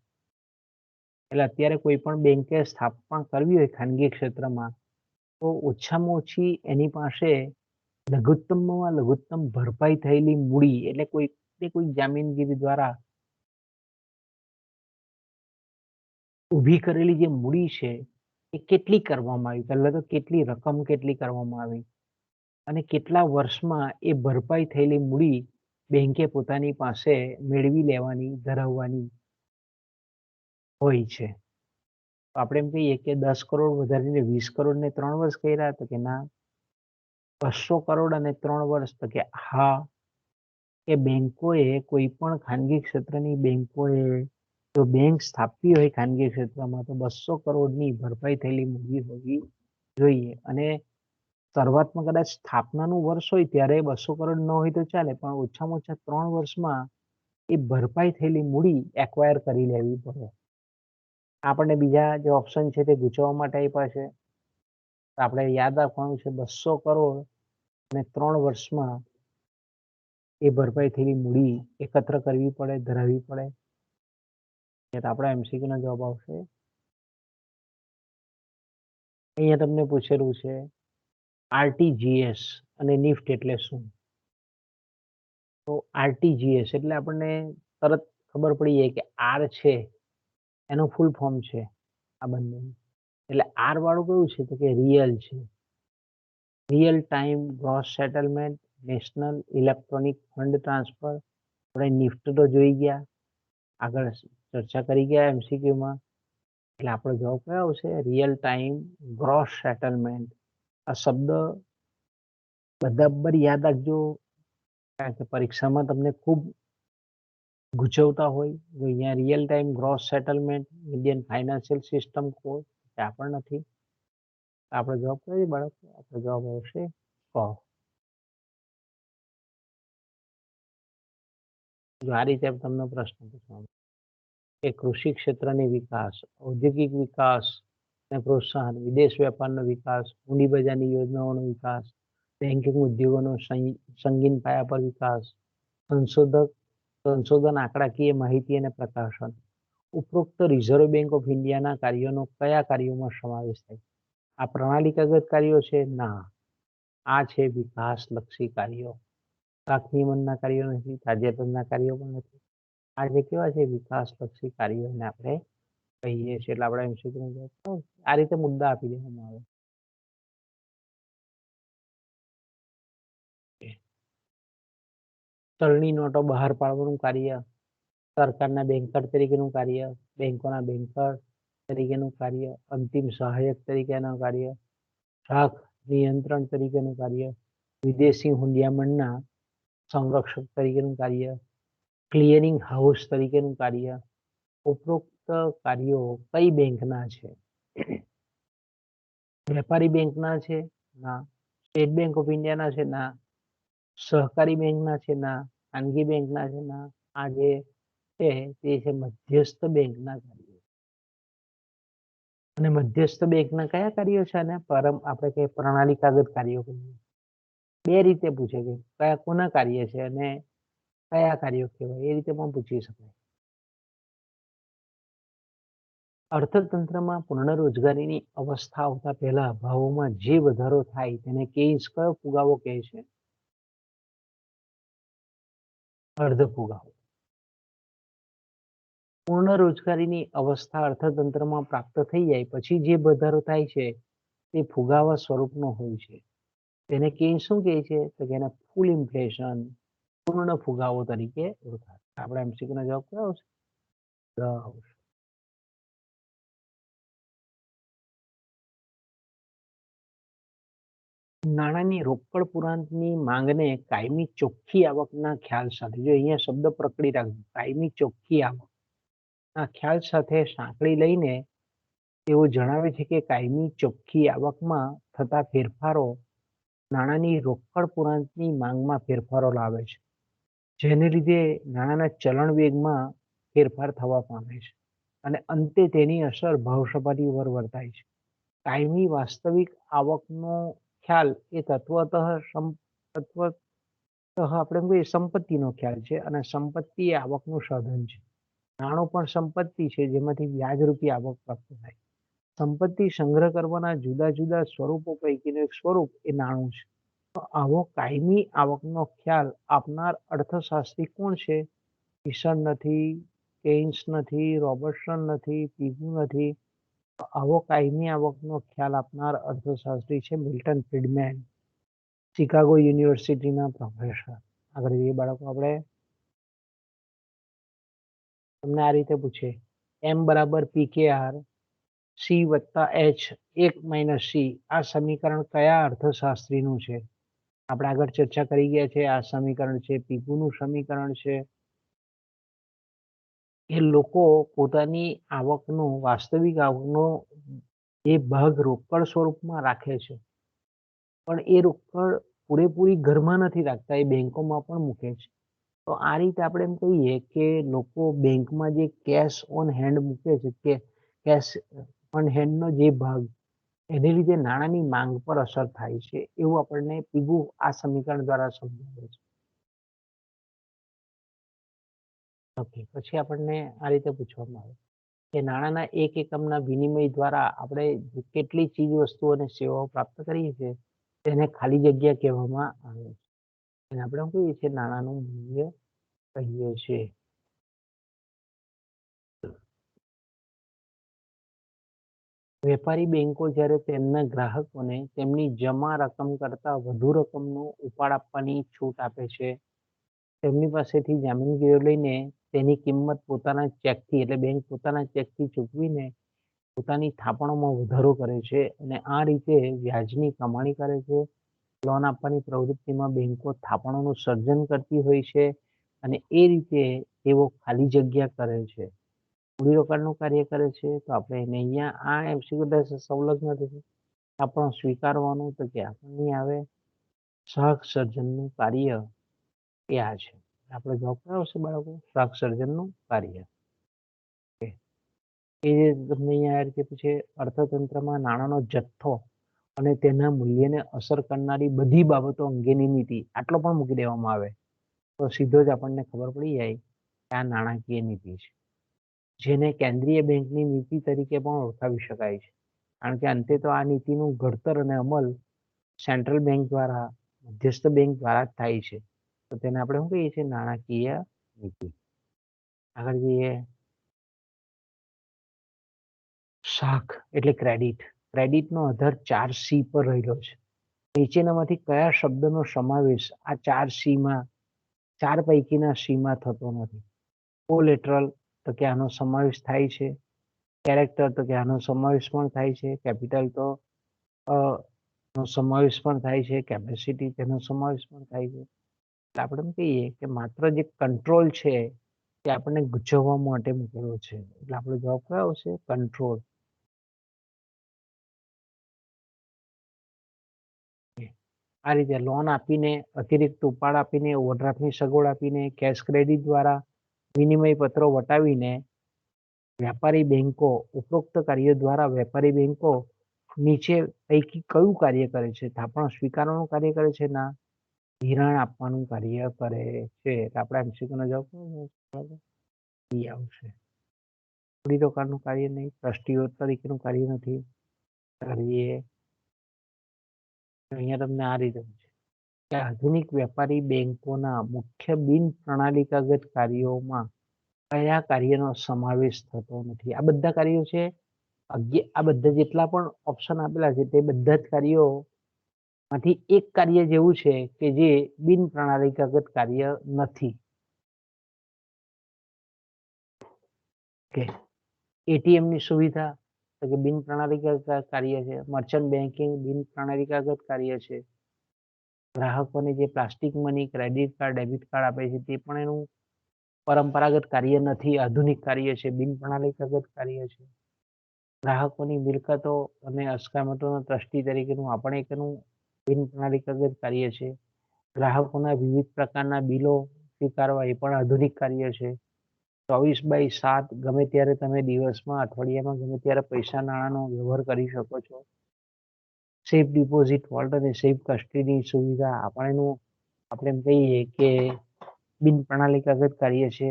એટલે અત્યારે કોઈ પણ બેંકે સ્થાપના કરવી હોય ખાનગી ક્ષેત્રમાં તો ઓછામાં ઓછી એની પાસે લઘુત્તમમાં લઘુત્તમ ભરપાઈ થયેલી મૂડી એટલે કોઈ જામીનગીરી દ્વારા ઊભી કરેલી જે મૂડી છે એ કેટલી કરવામાં આવી? પહેલા તો કેટલી રકમ કેટલી કરવામાં આવી અને કેટલા વર્ષમાં એ ભરપાઈ થયેલી મૂડી બેંકે પોતાની પાસે મેળવી લેવાની, ધરાવવાની હોય છે. આપણે એમ કહીએ કે 10 કરોડ વધારીને 20 કરોડ ને 3 વર્ષ કર્યા, તો કે ના. 200 કરોડ અને 3 વર્ષ, તો કે હા. કે બેંકોએ, કોઈ પણ ખાનગી ક્ષેત્રની બેંકોએ જો બેંક સ્થાપવી હોય ખાનગી ક્ષેત્રમાં, તો 200 કરોડની ભરપાઈ થયેલી મૂડી હોવી જોઈએ. અને શરૂઆતમાં કદાચ સ્થાપનાનું વર્ષ હોય ત્યારે 200 કરોડ ન હોય તો ચાલે, પણ ઓછામાં ઓછા 3 વર્ષમાં એ ભરપાઈ થયેલી મૂડી એક્વાયર કરી લેવી પડે. આપણને બીજા જે ઓપ્શન છે તે ગૂંચવવા માટે આપ્યા છે. તો આપણે યાદ રાખવાનું છે 200 કરોડ અને 3 વર્ષમાં એ ભરપાઈ થયેલી મૂડી એકત્ર કરવી પડે, ધરાવવી પડે. તો આપણા MCQ નો જવાબ આવશે. અહીંયા તમને પૂછેલું છે RTGS અને નિફ્ટ એટલે શું? તો RTGS એટલે આપણને તરત ખબર પડી જાય કે R છે એનું ફૂલ ફોર્મ છે આ બંને. એટલે R વાળું કયું છે? તો કે રિયલ છે. Real time gross settlement, national electronic fund transfer. આપણે નિફ્ટ તો જોઈ ગયા, આગળ ચર્ચા કરી ગયા MCQ માં. એટલે આપણો જવાબ કયો આવશે? Real time gross settlement. આ શબ્દ બરાબર યાદ રાખજો, કારણ કે પરીક્ષામાં તમને ખૂબ ગૂંચવતા હોય. અહીંયા real time gross settlement, Indian financial system code, આ પણ નથી. આપણો જવાબ કયો છે બાળકો? આપણો જવાબ આવશે ક. જો આ રીતે તમને પ્રશ્ન પૂછવાનો કે કૃષિ ક્ષેત્રની વિકાસ, ઔદ્યોગિક વિકાસ ને પ્રોત્સાહન, વિદેશ વેપારનો વિકાસ, મૂડી બજારની યોજનાઓનો વિકાસ, બેન્કિંગ ઉદ્યોગોનો સંગીન પાયા પર વિકાસ, સંશોધન, આંકડાકીય માહિતી અને પ્રકાશન. ઉપરોક્ત રિઝર્વ બેંક ઓફ ઇન્ડિયાના કાર્યોનો કયા કાર્યોમાં સમાવેશ થાય? આ પ્રણાલીગત કાર્યો છે? ના. આ છે વિકાસલક્ષી કાર્યો. નિયમનના કાર્યો નથી, તાજેતરના કાર્યો પણ નથી. આ જે કેવા છે? વિકાસલક્ષી કાર્યોને આપણે કહીએ છીએ. એટલે આપણે MCQ નો જવાબ આ રીતે મુદ્દા આપી દેવામાં આવે. ચલણી નોટો બહાર પાડવાનું કાર્ય, સરકારના બેન્કર તરીકેનું કાર્ય, બેંકોના બેન્કર તરીકેનું કાર્ય, અંતિમ સહાયક તરીકેનું કાર્ય, શાખ નિયંત્રણ તરીકેનું કાર્ય, વિદેશી હુંડિયામણના સંરક્ષક તરીકેનું કાર્ય, ક્લિયરિંગ હાઉસ તરીકેનું કાર્ય. ઉપરોક્ત કાર્યો કઈ બેંકના છે? વેપારી બેંકના છે? ના. સ્ટેટ બેંક ઓફ ઇન્ડિયાના છે? ના. સહકારી બેંકના છે? ના. ખાનગી બેંકના છે? ના. આ જે છે તે છે મધ્યસ્થ બેંકના કાર્યો. અને મધ્યસ્થ બેંકના કયા કાર્યો છે? અને આપણે કઈ પ્રણાલીગત કાર્યો કહીએ. બે રીતે પૂછે કે કયા કોના કાર્ય છે અને કયા કાર્યો કહેવાય, એ રીતે પણ પૂછી શકાય. અર્થતંત્રમાં પૂર્ણ રોજગારીની અવસ્થા આવતા પહેલા ભાવોમાં જે વધારો થાય તેને કેન્સ કયો ફુગાવો કહે છે? અર્ધ ફુગાવો. પૂર્ણ રોજગારીની અવસ્થા અર્થતંત્રમાં પ્રાપ્ત થઈ જાય પછી જે વધારો થાય છે તે ફુગાવા સ્વરૂપનો હોય છે. તેને કેન્સ શું કહે છે? તો કે એને ફૂલ ઇન્ફ્લેશન, પૂર્ણ ફુગાવો તરીકે ઓળખાય. આપણે MCQ નો જવાબ કયો આવશે? આવશે. નાણાંની રોકડ પુરાંતની માંગને કાયમી ચોખ્ખી આવકના ખ્યાલ સાથે, જો અહીંયા શબ્દ પકડી રાખજો, કાયમી ચોખ્ખી આવક ના ખ્યાલ સાથે સાંકળી લઈને તેઓ જણાવે છે કે કાયમી ચોખ્ખી આવકમાં થતા ફેરફારો નાણાંની રોકડ પુરાંતની માંગમાં ફેરફારો લાવે છે, જેને લીધે નાણાંના ચલણ વેગમાં ફેરફાર થવા પામે છે અને અંતે તેની અસર ભાવ સપાટી પર વર્તાય છે. કાયમી વાસ્તવિક આવકનો ખ્યાલ એ તત્વતઃ આપણે કહીએ સંપત્તિનો ખ્યાલ છે, અને સંપત્તિ એ આવકનું સાધન છે. નાણું પણ સંપત્તિ છે જેમાંથી વ્યાજરૂપી આવક પ્રાપ્ત થાય. સંપત્તિ સંગ્રહ કરવાના જુદા જુદા સ્વરૂપો પૈકીનું એક સ્વરૂપ એ નાણું છે. તો આવો કાયમી આવકનો ખ્યાલ આપનાર અર્થશાસ્ત્રી કોણ છે? કિશન નથી, કેન્સ નથી, રોબર્ટસન નથી, પીગુ નથી. આવો કાયમી આવકનો ખ્યાલ આપનાર અર્થશાસ્ત્રી છે મિલ્ટન ફ્રીડમેન, શિકાગો યુનિવર્સિટીના પ્રોફેસર. આગળ જઈએ બાળકો આપણે. તમને આ રીતે પૂછે M = PKR સી વત્તા એચ 1 - સી આ સમીકરણ કયા અર્થશાસ્ત્રીનું છે? આપણે આગળ ચર્ચા કરી ગયા છે. આ સમીકરણ છે પીકુનું સમીકરણ છે. એ લોકો પોતાની આવકનો વાસ્તવિક આવકનો એ ભાગ રોકડ સ્વરૂપમાં રાખે છે, પણ એ રોકડ પૂરેપૂરી ઘરમાં નથી રાખતા, એ બેંકોમાં પણ મૂકે છે. તો આ રીતે આપણે એમ કહીએ કે લોકો બેંકમાં જે કેશ ઓન હેન્ડ મૂકે છે, કે કેશ ઓન હેન્ડનો જે ભાગ, એને લીધે નાણાંની માંગ પર અસર થાય છે, એવું આપણને પીગુ આ સમીકરણ દ્વારા સમજાવે છે. ઓકે, પછી આપણને આ રીતે પૂછવામાં આવે કે નાણાંના એક એકમના વિનિમય દ્વારા આપણે કેટલી ચીજ વસ્તુઓ અને સેવાઓ પ્રાપ્ત કરીએ છીએ તેને ખાલી જગ્યા કહેવામાં આવે છે. અને આપણે શું કહીએ છીએ? નાણાંનું મૂલ્ય કહીએ છીએ. વેપારી બેંકો જ્યારે તેમના ગ્રાહકોને તેમની જમા રકમ કરતાં વધુ રકમનો ઉપાડ આપવાની છૂટ આપે છે. તેમની પાસેથી જામીનગીરીઓ લઈને તેની કિંમત પોતાના ચેકથી, એટલે બેંક પોતાના ચેકથી ચૂકવીને પોતાની થાપણોમાં વધારો કરે છે અને આ રીતે વ્યાજની કમાણી કરે છે. લોન આપવાની પ્રવૃત્તિમાં બેંકો થાપણોનું સર્જન કરતી હોય છે અને એ રીતે તેઓ ખાલી જગ્યા કરે છે, મૂડીરોકાણનું કાર્ય કરે છે. તો આપણે એને અહીંયા આ એમસીક્યુ સંલગ્ન થશે. થાપણો સ્વીકારવાનું, તો કે આપણને આવે સહક સર્જનનું કાર્ય એ આ છે. આપણે જવાબ કયો આવશે બાળકો? સહક સર્જનનું કાર્ય. એ તમને અહીંયા આ રીતે પૂછે, અર્થતંત્રમાં નાણાંનો જથ્થો અને તેના મૂલ્યને અસર કરનારી બધી બાબતો અંગેની નીતિ, આટલો પણ મૂકી દેવામાં આવે તો સીધો જ આપણને ખબર પડી જાય કે આ નાણાકીય નીતિ છે, જેને કેન્દ્રીય બેંકની નીતિ તરીકે પણ ઓળખાવી શકાય છે. કારણ કે અંતે તો આ નીતિનું ઘડતર અને અમલ સેન્ટ્રલ બેંક દ્વારા, મધ્યસ્થ બેંક દ્વારા જ થાય છે. તો તેને આપણે શું કહીએ છીએ? નાણાકીય નીતિ. આગળ જઈએ. શાખ એટલે ક્રેડિટ. ક્રેડિટનો આધાર 4C પર રહેલો છે. નીચેનામાંથી કયા શબ્દનો સમાવેશ આ 4C માં, 4 પૈકીના Cમાં થતો નથી? કોલેટરલ, તો કે આનો સમાવેશ થાય છે. કેરેક્ટર, તો કે આનો સમાવેશ પણ થાય છે. કેપિટલ, તો નો સમાવેશ પણ થાય છે. કેપેસિટી, તેનો સમાવેશ પણ થાય છે. એટલે આપણે એમ કહીએ કે માત્ર જે કંટ્રોલ છે તે આપણને ગૂંચવવા માટે મૂકેલો છે. એટલે આપણો જવાબ કયો આવશે? કંટ્રોલ. આ રીતે લોન આપીને, અતિરિક્ત ઉપાડ આપીને, ઓવરડ્રાફ્ટની સગવડ આપીને, કેશ ક્રેડિટ દ્વારા વિનિમય પત્રો વટાવીને વ્યાપારી બેંકો ઉપરોક્ત કાર્ય દ્વારા વેપારી બેંકો નીચે પૈકી કયું કાર્ય કરે છે? થાપણ સ્વીકારવાનું કાર્ય કરે છે? ના, ધિરાણ આપવાનું કાર્ય કરે છે. આપણા એમસીક્યુ નો જવાબ આવશે. મૂડીરોકાણનું કાર્ય નહીં, ટ્રસ્ટીઓ તરીકેનું કાર્ય નથી. કરીએ અહીંયા તમને આ રીતે છે કે આધુનિક વેપારી બેંકોના મુખ્ય બિન પ્રણાલીગત કાર્યોમાં કયા કાર્યનો સમાવેશ થતો નથી? આ બધા કાર્યો છે, આ બધા જેટલા પણ ઓપ્શન આપેલા છે તે બધા જ કાર્યોમાંથી એક કાર્ય જેવું છે કે જે બિન પ્રણાલીગત કાર્ય નથી. કે એટીએમની સુવિધા, તો કે બિન પ્રણાલીગત કાર્ય છે. મર્ચન્ટ બેન્કિંગ બિન પ્રણાલીગત કાર્ય છે. ગ્રાહકોને જે plastic money, credit card, debit card આપે છે તે પણ એનું પરંપરાગત કાર્ય નથી, આધુનિક કાર્ય છે, બિન પ્રણાલીગત કાર્ય છે. ગ્રાહકોની મિલકતો અને અસ્કયામતોના ટ્રસ્ટી તરીકેનું આપણે એનું બિન પ્રણાલીગત કાર્ય છે. ગ્રાહકોના વિવિધ પ્રકારના બિલો સ્વીકારવા એ પણ આધુનિક કાર્ય છે. 24/7 ગમે ત્યારે તમે દિવસમાં, અઠવાડિયામાં ગમે ત્યારે પૈસા નાણાંનો વ્યવહાર કરી શકો છો. સેફ ડિપોઝિટ વોલ્ટ અને સેફ કસ્ટડીની સુવિધા આપણે એમ કહીએ કે બિન પ્રણાલીગત કાર્ય છે.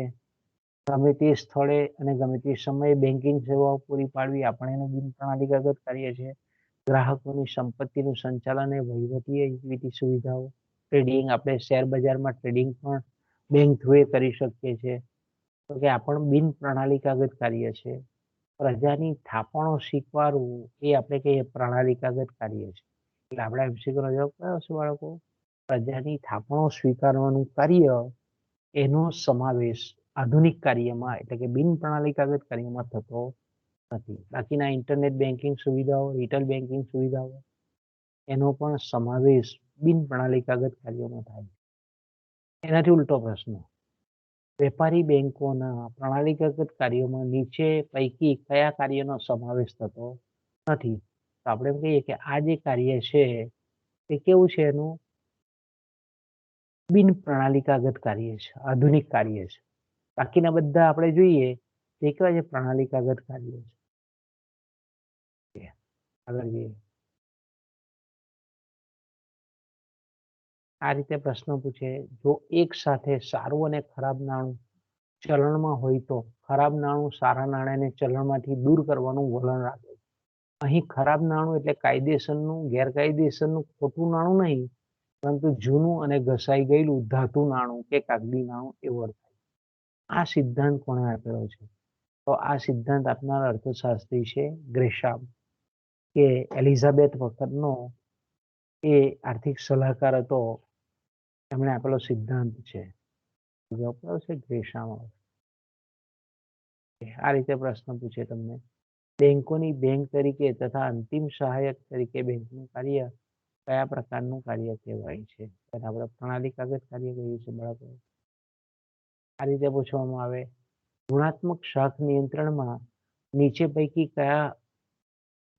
ગમે તે સ્થળે અને ગમે તે સમયે બેન્કિંગ સેવાઓ પૂરી પાડવી આપણે એનું બિન પ્રણાલીગત કાર્ય છે. ગ્રાહકોની સંપત્તિનું સંચાલન એ વહીવટી સુવિધાઓ, ટ્રેડિંગ, આપણે શેર બજારમાં ટ્રેડિંગ પણ બેંક થ્રુ કરી શકીએ છીએ. તો કે આ પણ બિન પ્રણાલીગત કાર્ય છે. પ્રજાની થાપણો સ્વીકારવું એ આપણે કહીએ પ્રણાલીગત કાર્ય છે. એટલે આપણા એમસીક્યુ નો જવાબ કયો છે બાળકો? પ્રજાની થાપણો સ્વીકારવાનું કાર્ય એનો સમાવેશ આધુનિક કાર્યમાં, એટલે કે બિન પ્રણાલીગત કાર્યમાં થતો નથી. બાકીના ઇન્ટરનેટ બેન્કિંગ સુવિધાઓ, રિટેલ બેન્કિંગ સુવિધાઓ એનો પણ સમાવેશ બિન પ્રણાલીકાગત કાર્યોમાં થાય છે. એનાથી ઉલટો પ્રશ્ન, વેપારી બેંકોના પ્રણાલીગત કાર્યોમાં નીચે પૈકી કયા કાર્યનો સમાવેશ થતો નથી? તો આપણે એમ કહીએ કે આ જે કાર્ય છે તે કેવું છે, એનું બિન પ્રણાલીકાગત કાર્ય છે, આધુનિક કાર્ય છે. બાકીના બધા આપણે જોઈએ તે કેવા છે, પ્રણાલીકાગત કાર્ય છે. આગળ જોઈએ. આ રીતે પ્રશ્ન પૂછે, જો એક સાથે સારું અને ખરાબ નાણું ચલણમાં હોય તો ખરાબ નાણું સારા નાણાંને ચલણમાંથી દૂર કરવાનું વલણ રાખે. અહીં ખરાબ નાણું એટલે કાયદેસરનું, ગેરકાયદેસરનું ખોટું નાણું નહીં, પરંતુ જૂનું અને ઘસાઈ ગયેલું ધાતુ નાણું કે કાગડી નાણું એવો અર્થ થાય. આ સિદ્ધાંત કોણે આપેલો છે? તો આ સિદ્ધાંત આપનાર અર્થશાસ્ત્રી છે ગ્રેશામ, કે એલિઝાબેથ વખતનો એ આર્થિક સલાહકાર હતો, એમણે આપેલો સિદ્ધાંત છે. ગ્રેશામ. આ રીતે પ્રશ્ન પૂછે તમને, બેંકોની બેંક તરીકે તથા અંતિમ સહાયક તરીકે બેંકનું કાર્ય કયા પ્રકારનું કાર્ય કહેવાય છે? તેને આપણે પ્રણાલીકાગત કાર્ય કહીએ છીએ બાળકો. આ રીતે પૂછવામાં આવે, ગુણાત્મક શાખ નિયંત્રણમાં નીચે પૈકી કયા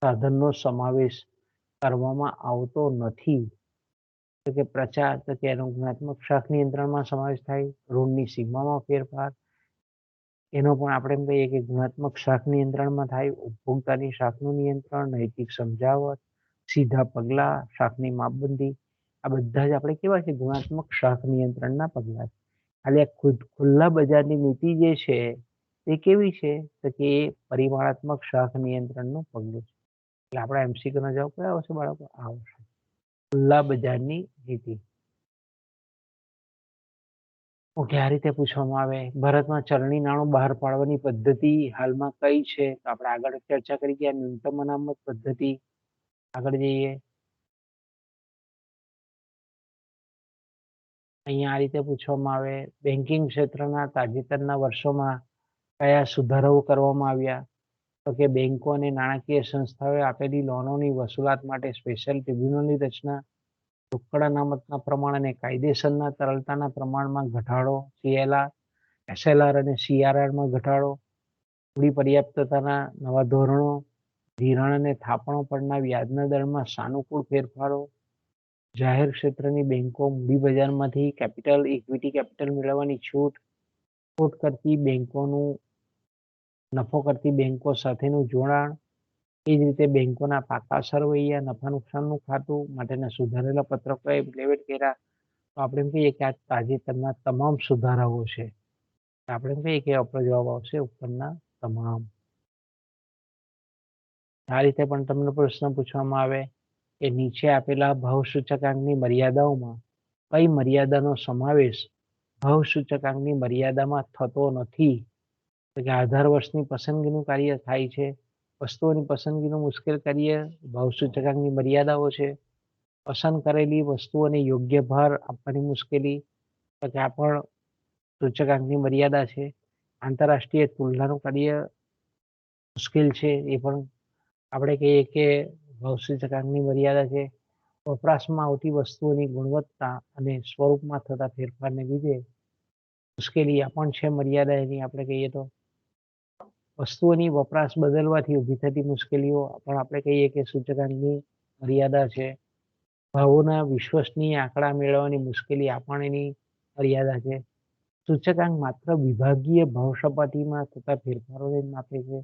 સાધનનો સમાવેશ કરવામાં આવતો નથી? તો કે પ્રચાર, તો કે એનો ગુણાત્મક શાખ નિયંત્રણમાં સમાવેશ થાય. ઋણની સીમામાં ફેરફાર, એનો પણ આપણે એમ કહીએ કે ગુણાત્મક શાખ નિયંત્રણમાં થાય. ઉપભોક્તાની શાખનું નિયંત્રણ, નૈતિક સમજાવટ, સીધા પગલાં, શાખની માપબંધી, આ બધા જ આપણે કેવા છે, ગુણાત્મક શાખ નિયંત્રણના પગલાં. ખાલી આ ખુલ્લા બજારની નીતિ જે છે એ કેવી છે? તો કે એ પરિમાણાત્મક શાખ નિયંત્રણનું પગલું છે. એટલે આપણા એમસીક્યુનો જવાબ કયો આવશે બાળકો? આવશે ખુલ્લા બજારની નીતિ. ઓકે, આ રીતે પૂછવામાં આવે, ભારતમાં ચલણી નાણું બહાર પાડવાની પદ્ધતિ હાલમાં કઈ છે? તો આપણે આગળ ચર્ચા કરી ગયા, ન્યૂનતમ અનામત પદ્ધતિ. આગળ જઈએ. અહીંયા આ રીતે પૂછવામાં આવે, બેન્કિંગ ક્ષેત્રના તાજેતરના વર્ષોમાં કયા સુધારાઓ કરવામાં આવ્યા? તો કે બેંકો અને નાણાકીય સંસ્થાઓએ આપેલી લોનોની વસૂલાત માટે સ્પેશિયલ ટ્રિબ્યુનલની રચના, રોકડ અનામતના પ્રમાણ અને કાયદેસરના તરલતાના પ્રમાણમાં ઘટાડો, સીએલઆર, એસએલઆર અને સીઆરઆરમાં ઘટાડો, મૂડી પર્યાપ્તતાના નવા ધોરણો, ધિરાણ અને થાપણો પરના વ્યાજના દરમાં સાનુકૂળ ફેરફારો, જાહેર ક્ષેત્રની બેંકો મૂડી બજારમાંથી કેપિટલ, ઇક્વિટી કેપિટલ મેળવવાની છૂટ, ખોટ કરતી બેંકોનું નફો કરતી બેંકો સાથેનું જોડાણ, એ જ રીતે બેંકોના પાકા સરવૈયા, નફા નુકસાનનું ખાતું માટેના સુધારેલા પત્રકોએ લેવેટ કર્યા. તો આપણે એમ કહીએ કે આ તાજેતરના તમામ સુધારાઓ છે. આપણે એમ કહીએ કે આપણો જવાબ આવશે ઉપરના તમામ. આ રીતે પણ તમને પ્રશ્ન પૂછવામાં આવે કે નીચે આપેલા ભાવ સૂચકાંકની મર્યાદાઓમાં કઈ મર્યાદાનો સમાવેશ ભાવ સૂચકાંકની મર્યાદામાં થતો નથી? તો કે આધાર વર્ષની પસંદગીનું કાર્ય થાય છે. વસ્તુઓની પસંદગીનું મુશ્કેલ કાર્ય ભાવ સૂચકાંકની મર્યાદાઓ છે. પસંદ કરેલી વસ્તુઓને યોગ્ય ભાર આપવાની મુશ્કેલી, તો કે આ પણ સૂચકાંકની મર્યાદા છે. આંતરરાષ્ટ્રીય તુલનાનું કાર્ય મુશ્કેલ છે, એ પણ આપણે કહીએ કે ભાવ સૂચકાંકની મર્યાદા છે. વપરાશમાં આવતી વસ્તુઓની ગુણવત્તા અને સ્વરૂપમાં થતા ફેરફારને લીધે મુશ્કેલી આ પણ છે મર્યાદા એની. આપણે કહીએ તો વસ્તુઓની વપરાશ બદલવાથી ઊભી થતી મુશ્કેલીઓ પણ આપણે કહીએ કે સૂચકાંકની મર્યાદા છે. ભાવોના વિશ્વસનીય આંકડા મેળવવાની મુશ્કેલી આ પણ એની મર્યાદા છે. સૂચકાંક માત્ર વિભાગીય ભાવ સપાટીમાં થતા ફેરફારોને માપે છે,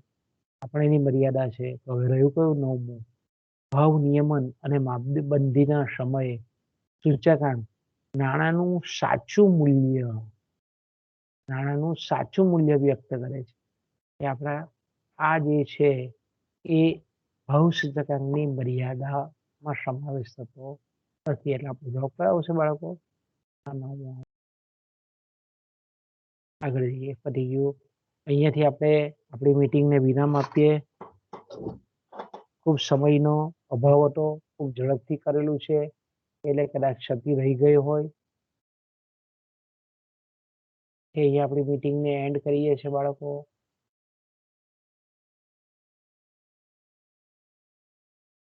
આપણે એની મર્યાદા છે. તો હવે રહ્યું કયું? 9મું, ભાવ નિયમન અને માપબંધીના સમયે સૂચકાંક નાણાંનું સાચું મૂલ્ય વ્યક્ત કરે છે. કે આપણા આ જે છે એ ભાવ સૂચકાંકની મર્યાદામાં સમાવેશ થતો નથી. એટલે આપણો જવાબ કયો આવશે બાળકો? આગળ જઈએ, પતી ગયું. અહીંયાથી આપણે આપણી મીટિંગને વિરામ આપીએ. ખૂબ સમયનો અભાવ હતો, ખૂબ ઝડપથી કરેલું છે એટલે કદાચ ક્ષતિ રહી ગઈ હોય. અહીંયા આપણી મીટિંગને એન્ડ કરીએ છીએ બાળકો.